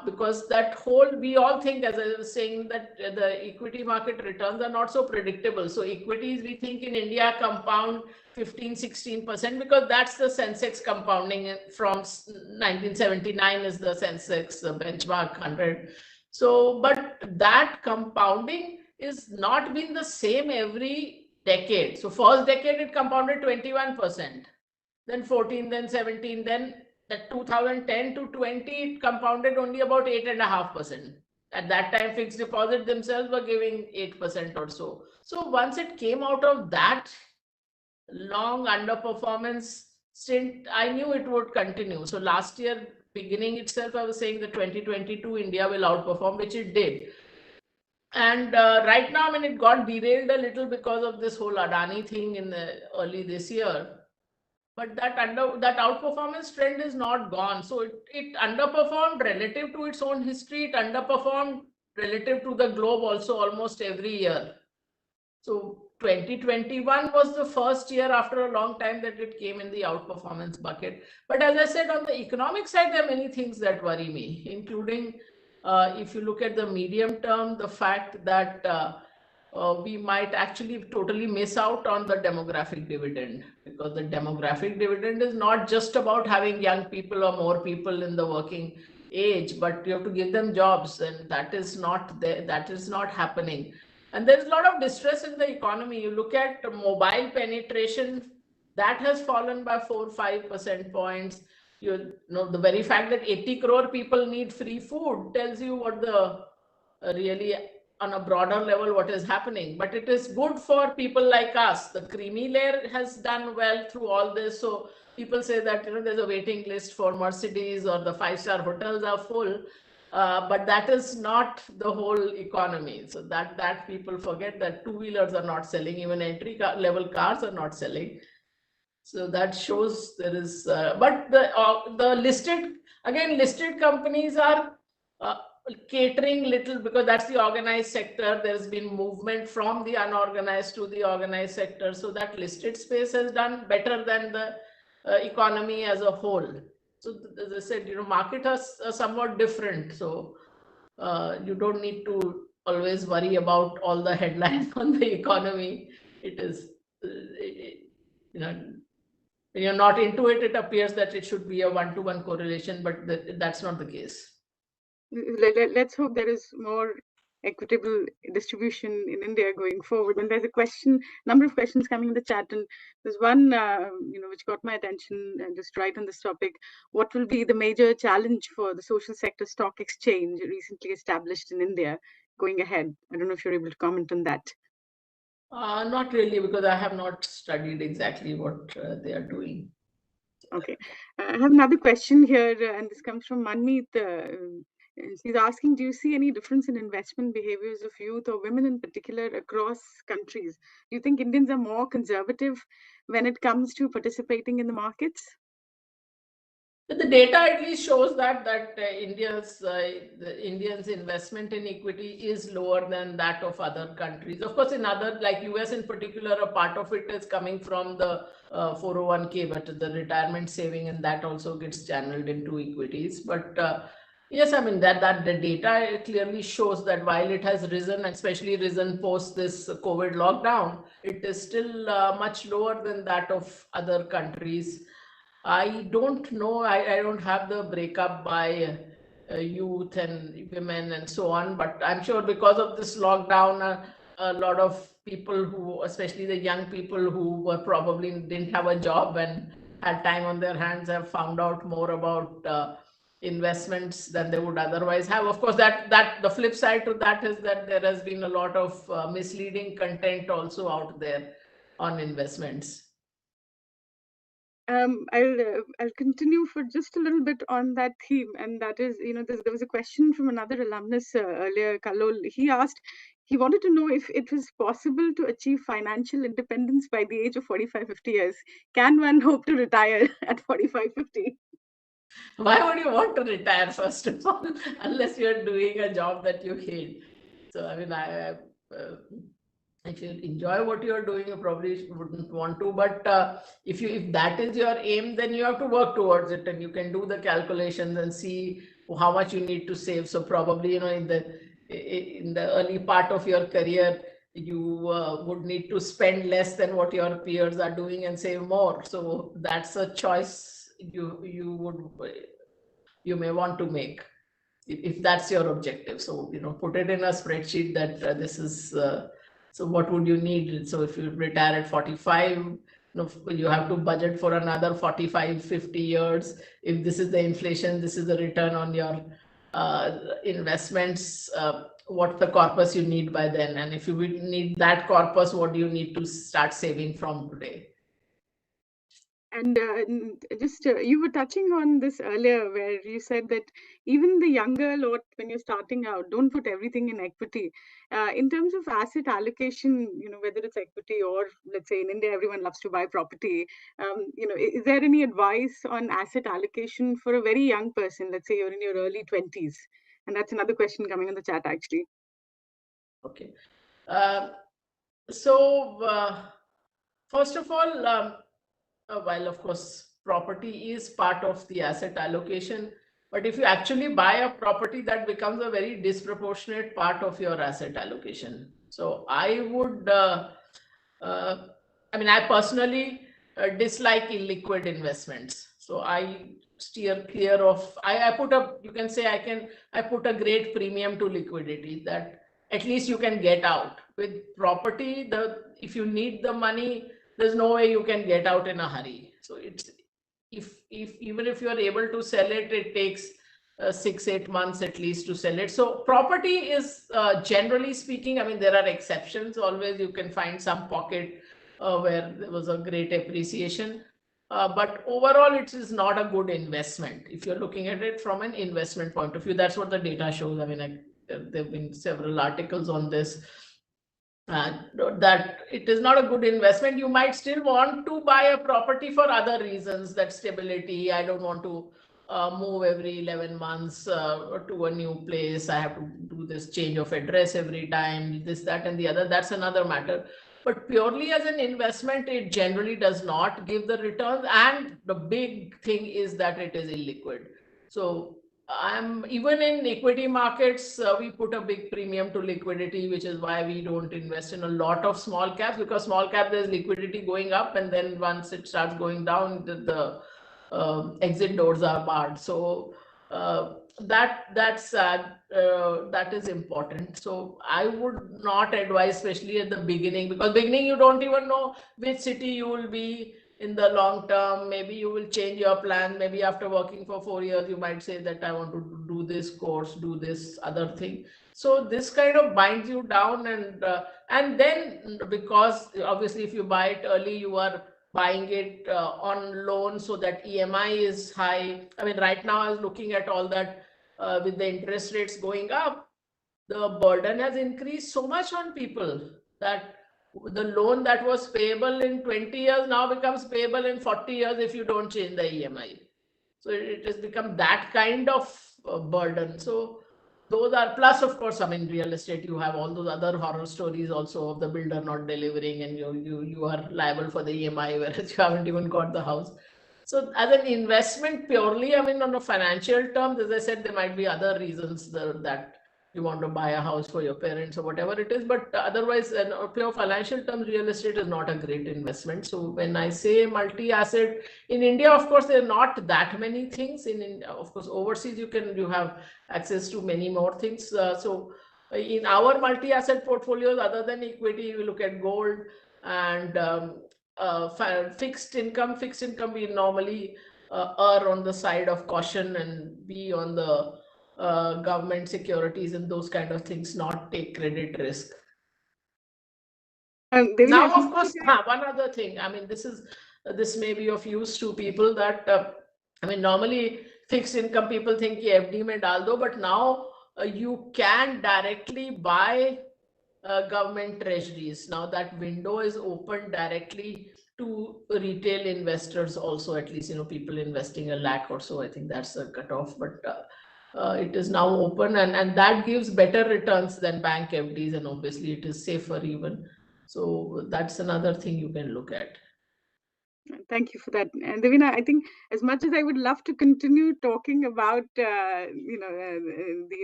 Because that whole, we all think, as I was saying, that the equity market returns are not so predictable. So equities, we think in India compound 15, 16%, because that's the Sensex compounding from 1979 is the Sensex, the benchmark 100. So, but that compounding is not been the same every decade. So first decade it compounded 21%, then 14, then 17, then that 2010 to 20, it compounded only about 8.5%. At that time, fixed deposit themselves were giving 8% or so. So once it came out of that long underperformance stint, I knew it would continue. So last year, beginning itself, I was saying that 2022 India will outperform, which it did. And right now, I mean, it got derailed a little because of this whole Adani thing in the early this year. But that outperformance trend is not gone. So it underperformed relative to its own history. It underperformed relative to the globe also almost every year. So 2021 was the first year after a long time that it came in the outperformance bucket. But as I said, on the economic side, there are many things that worry me, including if you look at the medium term, the fact that we might actually totally miss out on the demographic dividend, because the demographic dividend is not just about having young people or more people in the working age, but you have to give them jobs, and that is not there, that is not happening. And there's a lot of distress in the economy. You look at mobile penetration, that has fallen by 4-5 percentage points. You know, the very fact that 80 crore people need free food tells you what the really on a broader level what is happening. But it is good for people like us. The creamy layer has done well through all this. So people say that, you know, there's a waiting list for Mercedes, or the 5-star hotels are full. But that is not the whole economy. So that people forget that two-wheelers are not selling, even level cars are not selling. So that shows there is, but the listed companies are uh, catering little, because that's the organized sector. There's been movement from the unorganized to the organized sector. So that listed space has done better than the economy as a whole. So as I said, you know, market is somewhat different. So you don't need to always worry about all the headlines on the economy. It is, you know, when you're not into it, it appears that it should be a one-to-one correlation, but that's not the case. Let's hope there is more equitable distribution in India going forward. And there's a number of questions coming in the chat, and there's one, which got my attention, just right on this topic. What will be the major challenge for the social sector stock exchange recently established in India going ahead? I don't know if you're able to comment on that. Not really, because I have not studied exactly what they are doing. Okay. I have another question here, and this comes from Manmeet. She's asking, do you see any difference in investment behaviors of youth or women in particular across countries? Do you think Indians are more conservative when it comes to participating in the markets? But the data at least shows that the Indians' investment in equity is lower than that of other countries. Of course, in other, like US in particular, a part of it is coming from the 401k, but the retirement saving, and that also gets channeled into equities. But yes, I mean that the data clearly shows that while it has risen, especially risen post this COVID lockdown, it is still much lower than that of other countries. I don't know. I don't have the breakup by youth and women and so on, but I'm sure because of this lockdown, a lot of people who, especially the young people who were probably didn't have a job and had time on their hands, have found out more about investments than they would otherwise have. Of course, that the flip side to that is that there has been a lot of misleading content also out there on investments. I'll continue for just a little bit on that theme, and that is, there was a question from another alumnus earlier, Kalol. He wanted to know if it was possible to achieve financial independence by the age of 45-50 years. Can one hope to retire at 45-50? Why would you want to retire, first of all, unless you're doing a job that you hate? So, I mean, If you enjoy what you're doing, you probably wouldn't want to. But if that is your aim, then you have to work towards it, and you can do the calculations and see how much you need to save. So probably, in the early part of your career, you would need to spend less than what your peers are doing and save more. So that's a choice you may want to make if that's your objective. So put it in a spreadsheet that this is so what would you need. So if you retire at 45, you have to budget for another 45 50 years. If this is the inflation, this is the return on your investments, what's the corpus you need by then, and if you need that corpus, what do you need to start saving from today. And just you were touching on this earlier, where you said that even the younger lot, when you're starting out, don't put everything in equity. In terms of asset allocation, whether it's equity or, let's say in India, everyone loves to buy property. Is there any advice on asset allocation for a very young person? Let's say you're in your early 20s, and that's another question coming in the chat actually. Okay. So first of all, while of course property is part of the asset allocation, but if you actually buy a property, that becomes a very disproportionate part of your asset allocation. So I would, I personally dislike illiquid investments. So I steer clear of, I put a, you can say I put a great premium to liquidity, that at least you can get out. With property, if you need the money, there's no way you can get out in a hurry. So it's, if even if you are able to sell it, it takes 6-8 months at least to sell it. So property is generally speaking, there are exceptions. Always you can find some pocket where there was a great appreciation. But overall, it is not a good investment if you're looking at it from an investment point of view. That's what the data shows. There have been several articles on this. That it is not a good investment. You might still want to buy a property for other reasons, that stability. I don't want to move every 11 months to a new place. I have to do this change of address every time, this, that, and the other. That's another matter. But purely as an investment, it generally does not give the returns. And the big thing is that it is illiquid. So even in equity markets, we put a big premium to liquidity, which is why we don't invest in a lot of small caps, because small cap, there's liquidity going up, and then once it starts going down, the exit doors are barred. So that is important. So I would not advise, especially at the beginning, because beginning you don't even know which city you will be in the long term. Maybe you will change your plan. Maybe after working for 4 years, you might say that I want to do this course, do this other thing. So this kind of binds you down, and then, because obviously if you buy it early, you are buying it on loan, so that EMI is high. Right now I was looking at all that, with the interest rates going up, the burden has increased so much on people that the loan that was payable in 20 years now becomes payable in 40 years if you don't change the EMI. So it has become that kind of burden. So those are, plus of course, real estate, you have all those other horror stories also of the builder not delivering, and you are liable for the EMI, whereas you haven't even got the house. So as an investment purely, on a financial terms, as I said, there might be other reasons that you want to buy a house for your parents or whatever it is, but otherwise, in pure financial terms, real estate is not a great investment. So when I say multi-asset, in India, of course, there are not that many things. Of course, overseas, you have access to many more things. So in our multi-asset portfolios, other than equity, we look at gold and fixed income. Fixed income, we normally err on the side of caution and be on the government securities and those kind of things, not take credit risk. Now, of course, one other thing, this may be of use to people, that normally fixed income, people think FD mein dal do, but now you can directly buy government treasuries. Now that window is open directly to retail investors also, at least people investing 1 lakh or so. I think that's a cutoff, but it is now open, and that gives better returns than bank FDs, and obviously it is safer even. So that's another thing you can look at. Thank you for that. And Devina, I think as much as I would love to continue talking about, the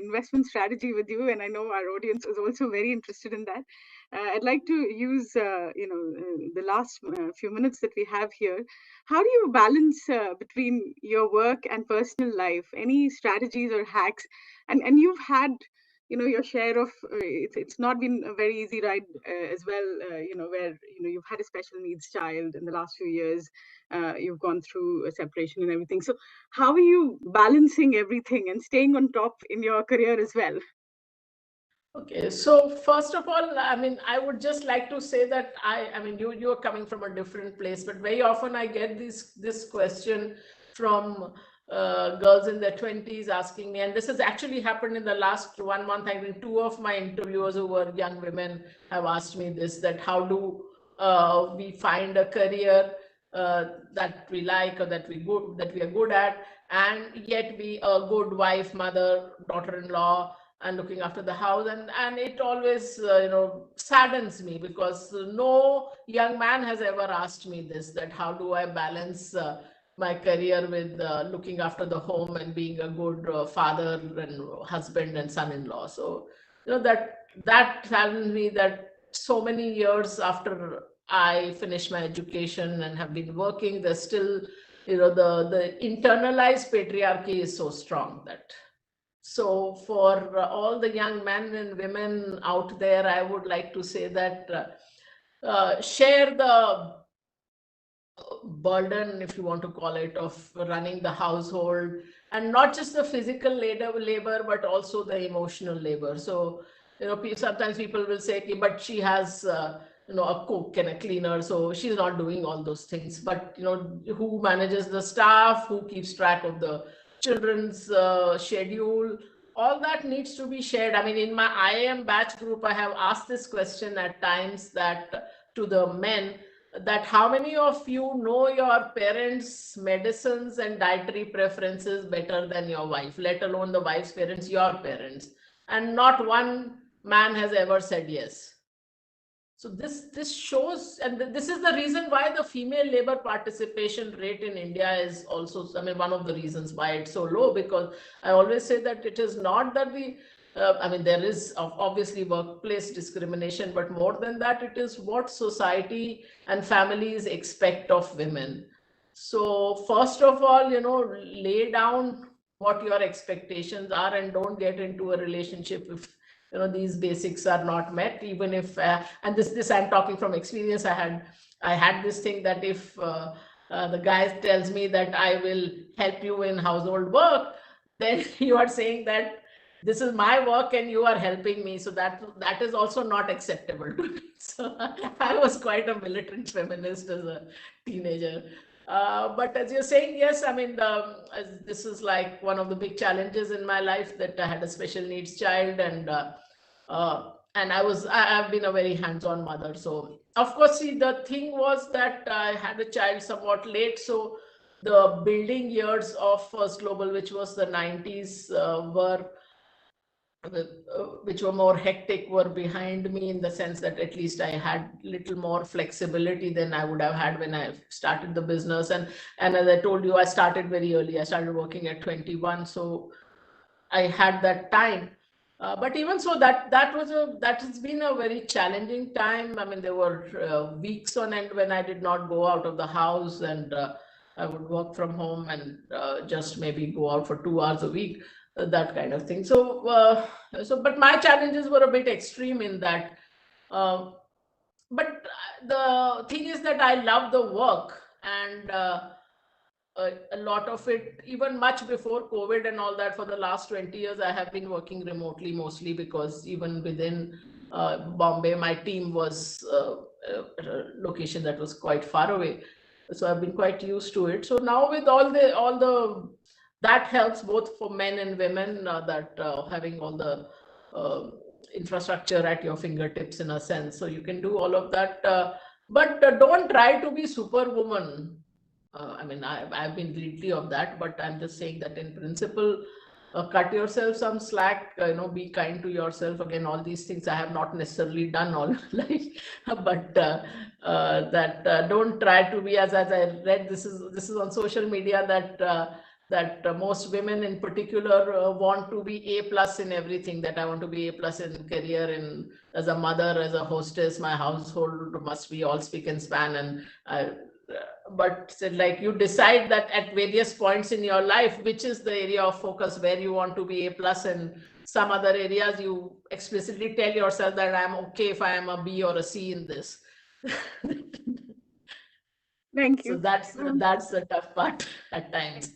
investment strategy with you, and I know our audience is also very interested in that, I'd like to use, the last few minutes that we have here. How do you balance between your work and personal life? Any strategies or hacks? And you've had your share of it's not been a very easy ride as well, where you've had a special needs child in the last few years, you've gone through a separation and everything. So how are you balancing everything and staying on top in your career as well? Okay, so first of all, I mean, I would just like to say that I mean, you are coming from a different place, but very often I get this question from girls in their 20s asking me, and this has actually happened in the last 1 month. I think two of my interviewers who were young women have asked me this, that how do we find a career that we like or that we are good at, and yet be a good wife, mother, daughter-in-law, and looking after the house. And it always saddens me, because no young man has ever asked me this, that how do I balance my career with looking after the home and being a good father and husband and son-in-law. So that saddens me, that so many years after I finished my education and have been working, there's still the internalized patriarchy is so strong. That so for all the young men and women out there, I would like to say that share the burden, if you want to call it, of running the household, and not just the physical labor, but also the emotional labor. So sometimes people will say, "Okay, but she has a cook and a cleaner, so she's not doing all those things." But who manages the staff, who keeps track of the children's schedule, all that needs to be shared. I mean, in my IIM batch group, I have asked this question at times, that to the men, that how many of you know your parents' medicines and dietary preferences better than your wife, let alone the wife's parents, your parents? And not one man has ever said yes. So this shows, and this is the reason why the female labor participation rate in India is also, I mean, one of the reasons why it's so low. Because I always say that it is not that we I mean, there is obviously workplace discrimination, but more than that, it is what society and families expect of women. So first of all, lay down what your expectations are, and don't get into a relationship if these basics are not met. Even if and this I'm talking from experience. I had this thing, that if the guy tells me that I will help you in household work, then you are saying that this is my work and you are helping me. So that is also not acceptable to me. So I was quite a militant feminist as a teenager. But as you're saying, yes, I mean, this is like one of the big challenges in my life, that I had a special needs child, and I've been a very hands-on mother. So of course, see, the thing was that I had a child somewhat late. So the building years of First Global, which was the 90s, which were more hectic, were behind me, in the sense that at least I had little more flexibility than I would have had when I started the business. And as I told you, I started very early. I started working at 21, so I had that time. But even so, that has been a very challenging time. I mean, there were weeks on end when I did not go out of the house, and I would work from home, and just maybe go out for 2 hours a week, that kind of thing. But my challenges were a bit extreme in that. Uh, but the thing is that I love the work, and a lot of it, even much before COVID and all that, for the last 20 years, I have been working remotely, mostly because even within Bombay, my team was at a location that was quite far away. So I've been quite used to it. So now with all the that helps both for men and women, that having all the infrastructure at your fingertips, in a sense, so you can do all of that. But don't try to be superwoman. I mean, I've been guilty of that, but I'm just saying that in principle, cut yourself some slack, be kind to yourself. Again, all these things I have not necessarily done all life, but don't try to be, as I read, this is on social media, that most women in particular want to be A plus in everything, that I want to be A plus in career, in as a mother, as a hostess, my household must be all speak and span, and but said, like, you decide that at various points in your life, which is the area of focus where you want to be A plus, and some other areas you explicitly tell yourself that I'm okay if I am a B or a C in this. Thank So you. that's the tough part at times.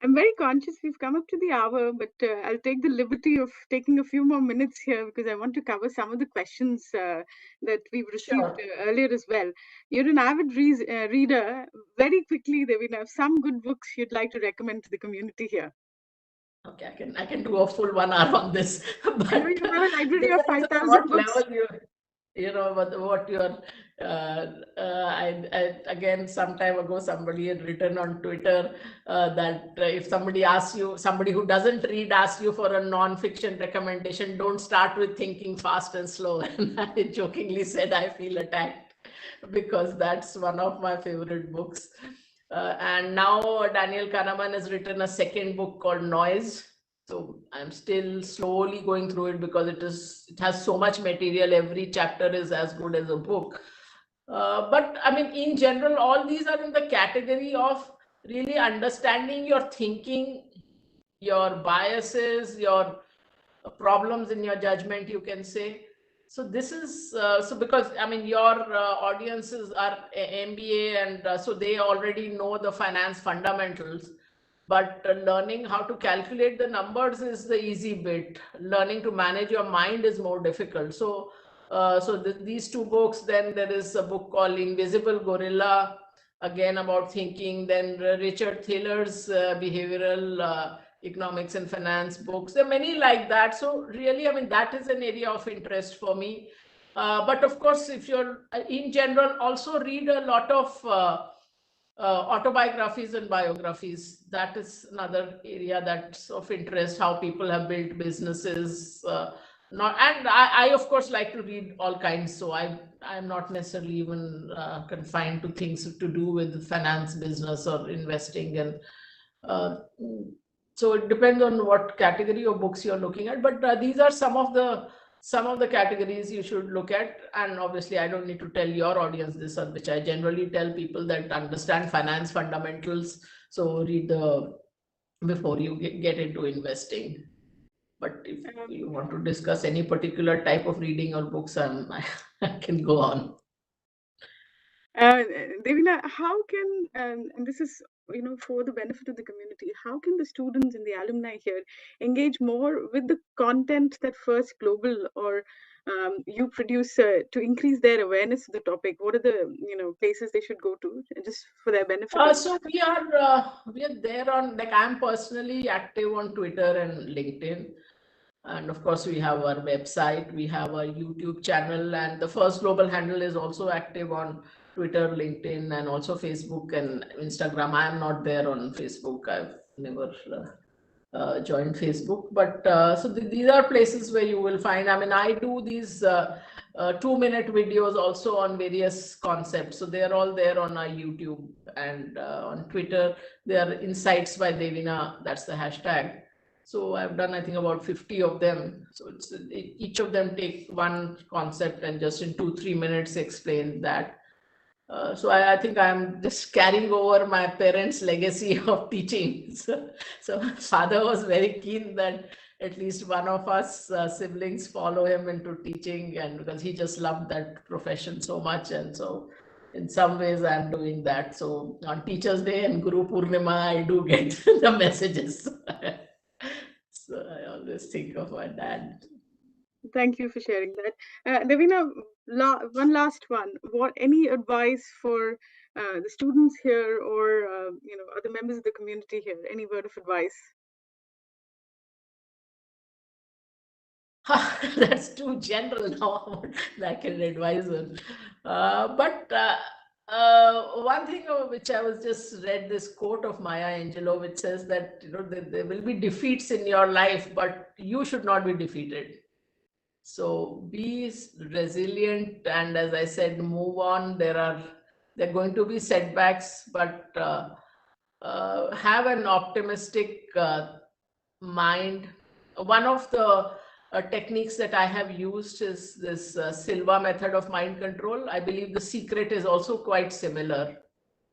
I'm very conscious we've come up to the hour, but I'll take the liberty of taking a few more minutes here because I want to cover some of the questions that we've received Sure. earlier as well. You're an avid reader. Very quickly, Devina, some good books you'd like to recommend to the community here. Okay, I can do a full 1 hour on this, but I know you have a library of depends on 5,000 what books. level what you're. Again, some time ago, somebody had written on Twitter that if somebody asks you, somebody who doesn't read asks you for a non-fiction recommendation, don't start with Thinking Fast and Slow. And I jokingly said I feel attacked because that's one of my favorite books. And now Daniel Kahneman has written a second book called Noise. So I'm still slowly going through it because it has so much material. Every chapter is as good as a book. But I mean, in general, all these are in the category of really understanding your thinking, your biases, your problems in your judgment, you can say. So this is so because I mean your audiences are MBA, and so they already know the finance fundamentals, but learning how to calculate the numbers is the easy bit. Learning to manage your mind is more difficult. So these two books, then there is a book called Invisible Gorilla, again about thinking, then Richard Thaler's behavioral economics and finance books. There are many like that. So really, I mean, that is an area of interest for me. But of course, if you're in general, also read a lot of autobiographies and biographies. That is another area that's of interest, how people have built businesses. Not, and I of course like to read all kinds. So I'm not necessarily even confined to things to do with finance, business, or investing. And uh, so it depends on what category of books you're looking at. But these are some of the categories you should look at. And obviously, I don't need to tell your audience this, which I generally tell people that understand finance fundamentals. So read before you get into investing. But if you want to discuss any particular type of reading or books, I can go on. Devina, how can, and this is, for the benefit of the community, how can the students and the alumni here engage more with the content that First Global or you produce to increase their awareness of the topic? What are the, places they should go to just for their benefit? So we are there on, like, I'm personally active on Twitter and LinkedIn. And of course, we have our website, we have our YouTube channel, and the First Global handle is also active on Twitter, LinkedIn, and also Facebook and Instagram. I am not there on Facebook. I've never joined Facebook, but so these are places where you will find. I mean, I do these 2-minute videos also on various concepts. So they are all there on our YouTube, and on Twitter. They are Insights by Devina. That's the hashtag. So I've done, I think, about 50 of them. So each of them take one concept and just in 2-3 minutes explain that. So I think I'm just carrying over my parents' legacy of teaching. So my father was very keen that at least one of us siblings follow him into teaching, and because he just loved that profession so much. And so in some ways I'm doing that. So on Teachers' Day and Guru Purnima, I do get the messages. So I always think of my dad. Thank you for sharing that. Devina, one last one. Any advice for the students here or, other members of the community here? Any word of advice? That's too general now, like an advisor. But One thing which I was just read this quote of Maya Angelou, which says that there will be defeats in your life, but you should not be defeated. So be resilient, and as I said, move on. There are going to be setbacks, but have an optimistic mind. One of the techniques that I have used is this Silva method of mind control. I believe the secret is also quite similar.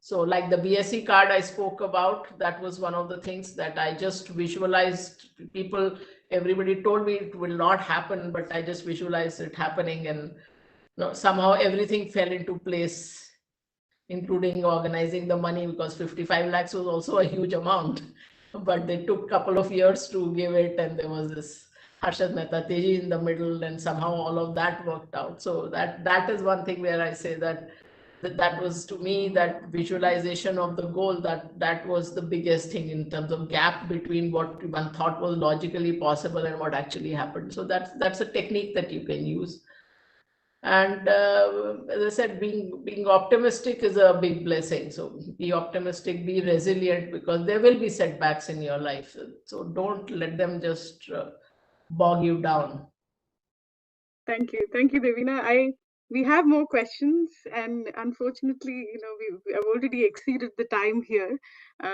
So like the BSc card I spoke about, that was one of the things that I just visualized. Everybody told me it will not happen, but I just visualized it happening, and somehow everything fell into place, including organizing the money, because 55 lakhs was also a huge amount. But they took a couple of years to give it, and there was this Harshad Mehta Teji in the middle, and somehow all of that worked out. So that is one thing where I say that was, to me, that visualization of the goal, that was the biggest thing in terms of gap between what one thought was logically possible and what actually happened. So that's a technique that you can use. And as I said, being optimistic is a big blessing. So be optimistic, be resilient, because there will be setbacks in your life. So don't let them just bog you down. Thank you, Devina. We have more questions, and unfortunately, we have already exceeded the time here.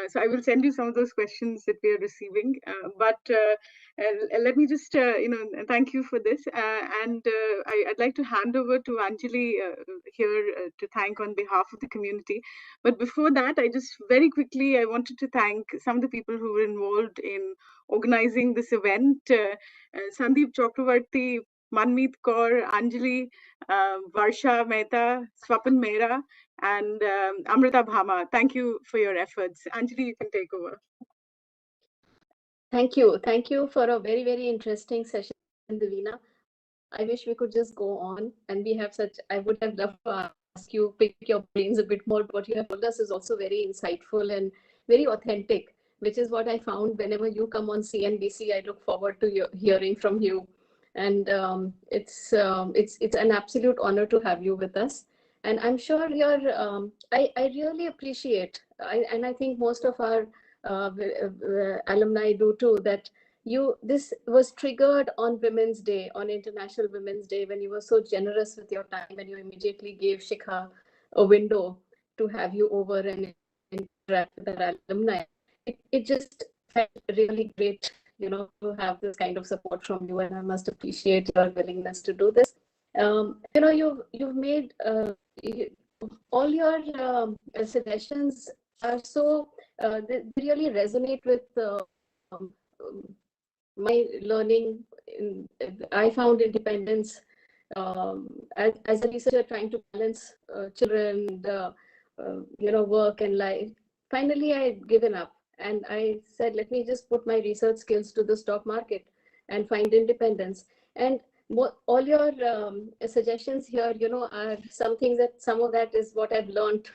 So I will send you some of those questions that we are receiving. But let me just, thank you for this. I'd like to hand over to Anjali here to thank on behalf of the community. But before that, I wanted to thank some of the people who were involved in organizing this event. Sandeep Chakravarti, Manmeet Kaur, Anjali, Varsha Mehta, Swapan Mehra, and Amrita Bhama. Thank you for your efforts. Anjali, you can take over. Thank you. Thank you for a very, very interesting session, Divina. I wish we could just go on, and we have such. I would have loved to ask you, pick your brains a bit more, but what you have told us is also very insightful and very authentic, which is what I found whenever you come on CNBC. I look forward to hearing from you, and it's an absolute honor to have you with us. And I'm sure I really appreciate, and I think most of our alumni do too, that this was triggered on Women's Day, on International Women's Day, when you were so generous with your time and you immediately gave Shikha a window to have you over and interact with our alumni. It just felt really great, to have this kind of support from you, and I must appreciate your willingness to do this. You've made all your suggestions are so they really resonate with my learning. I found independence as a researcher trying to balance children, work and life. Finally, I had given up and I said, let me just put my research skills to the stock market and find independence. And all your suggestions here, are some of that is what I've learned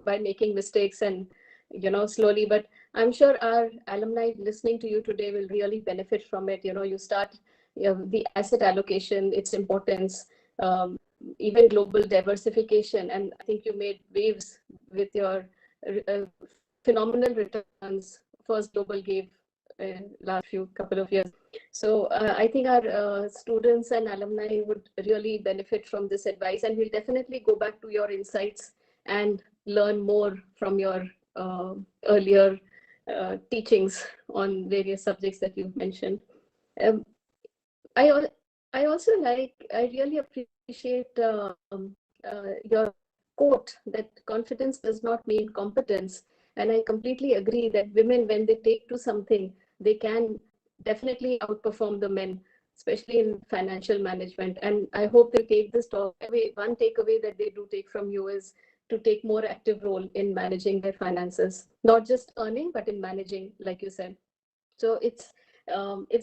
by making mistakes and, slowly, but I'm sure our alumni listening to you today will really benefit from it. You start the asset allocation, its importance, even global diversification. And I think you made waves with your uh, phenomenal returns. First Global gave last couple of years. So I think our students and alumni would really benefit from this advice, and we'll definitely go back to your insights and learn more from your earlier teachings on various subjects that you've mentioned. Um, I also I really appreciate your quote that confidence does not mean competence. And I completely agree that women, when they take to something, they can definitely outperform the men, especially in financial management. And I hope they take this away. One takeaway that they do take from you is to take more active role in managing their finances, not just earning, but in managing, like you said. So it's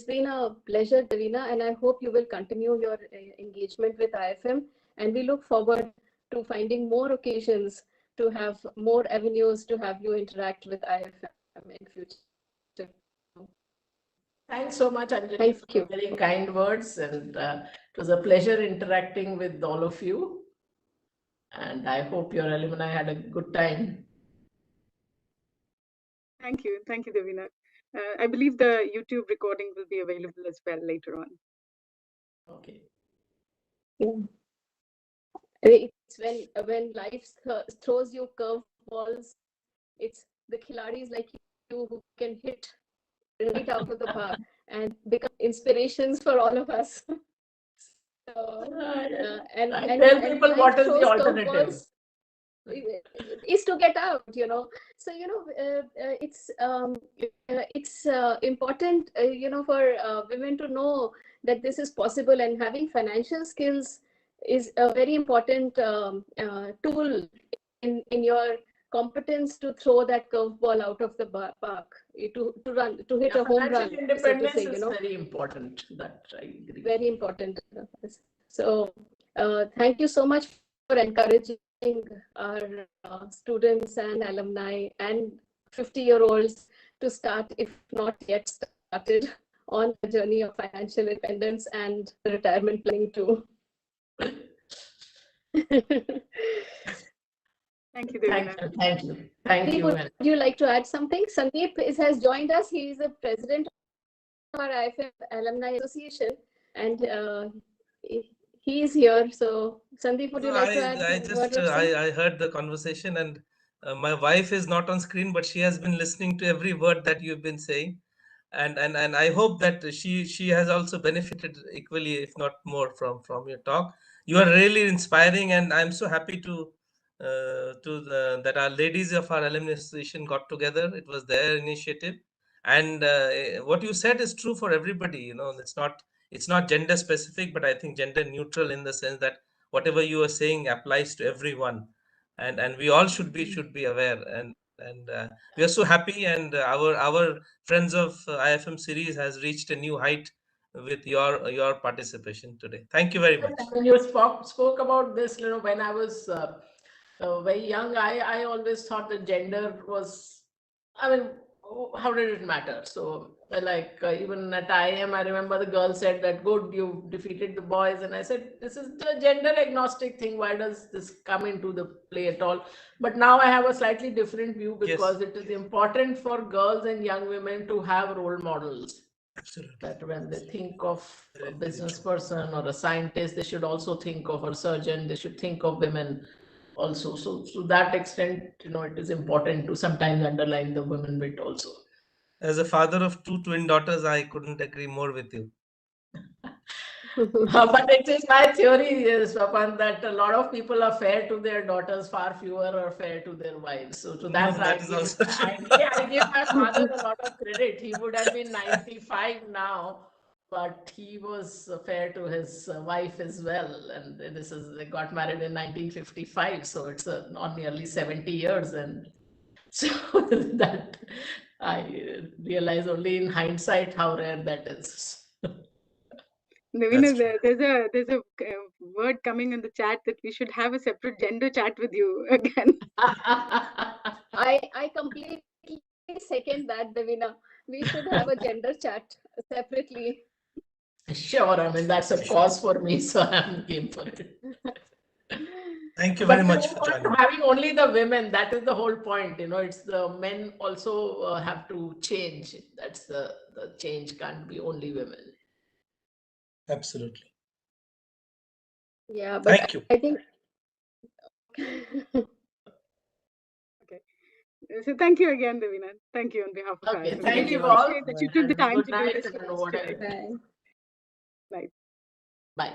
been a pleasure, Devina, and I hope you will continue your engagement with IFM. And we look forward to finding more occasions to have more avenues to have you interact with IFM in future. Thanks so much, Anjali, Thank for you. very kind words, and it was a pleasure interacting with all of you. And I hope your alumni had a good time. Thank you, Devina. I believe the YouTube recording will be available as well later on. Okay. Yeah. It's when life throws you curveballs, it's the khiladis like you who can hit right out of the park and become inspirations for all of us. So, and tell people life what is the throws alternative. curveballs is to get out, so it's important for women to know that this is possible, and having financial skills is a very important tool in your competence to throw that curveball out of the park, to hit a home run, so to say, is very important. That I agree. Very important. So thank you so much for encouraging our students and alumni and 50-year-olds to start, if not yet started, on the journey of financial independence and retirement planning too. Thank you, Devina. Thank you. Thank you. Would you like to add something? Sandeep has joined us. He is the president of our IIFM Alumni Association, and he is here. So, Sandeep, would you like to add? I heard the conversation, and my wife is not on screen, but she has been listening to every word that you've been saying, and I hope that she has also benefited equally, if not more, from your talk. You are really inspiring, and I'm so happy that our ladies of our alumni association got together. It was their initiative, and what you said is true for everybody. It's not gender specific, but I think gender neutral, in the sense that whatever you are saying applies to everyone, and we all should be aware, and we are so happy, and our friends of IIFM series has reached a new height with your participation today. Thank you very much. When you spoke about this, when I was very young, I always thought that gender was, I mean, how did it matter? So like even at IIM, I remember the girl said that, good, you defeated the boys. And I said, this is the gender agnostic thing. Why does this come into the play at all? But now I have a slightly different view, because it is important for girls and young women to have role models. Absolutely. That when they think of a business person or a scientist, they should also think of a surgeon. They should think of women also. So to that extent, it is important to sometimes underline the women bit also. As a father of 2 twin daughters, I couldn't agree more with you. But it is my theory, Swapan, that a lot of people are fair to their daughters, far fewer are fair to their wives. So to that, that is also true. I give my father a lot of credit. He would have been 95 now, but he was fair to his wife as well. And they got married in 1955, so it's on nearly 70 years. And so that I realize only in hindsight how rare that is. Devina, there's a word coming in the chat that we should have a separate gender chat with you again. I completely second that, Devina. We should have a gender chat separately. Sure, I mean, that's a cause for me, so I'm game for it. Thank you very much for joining. Having only the women, that is the whole point. It's the men also have to change. That's the change can't be only women. Absolutely. Yeah, but thank you. I think. Okay. So thank you again, Devina. Thank you on behalf of us. Thank you all. all. That you took the time Good to do night this and for us today. Bye. Bye. Bye.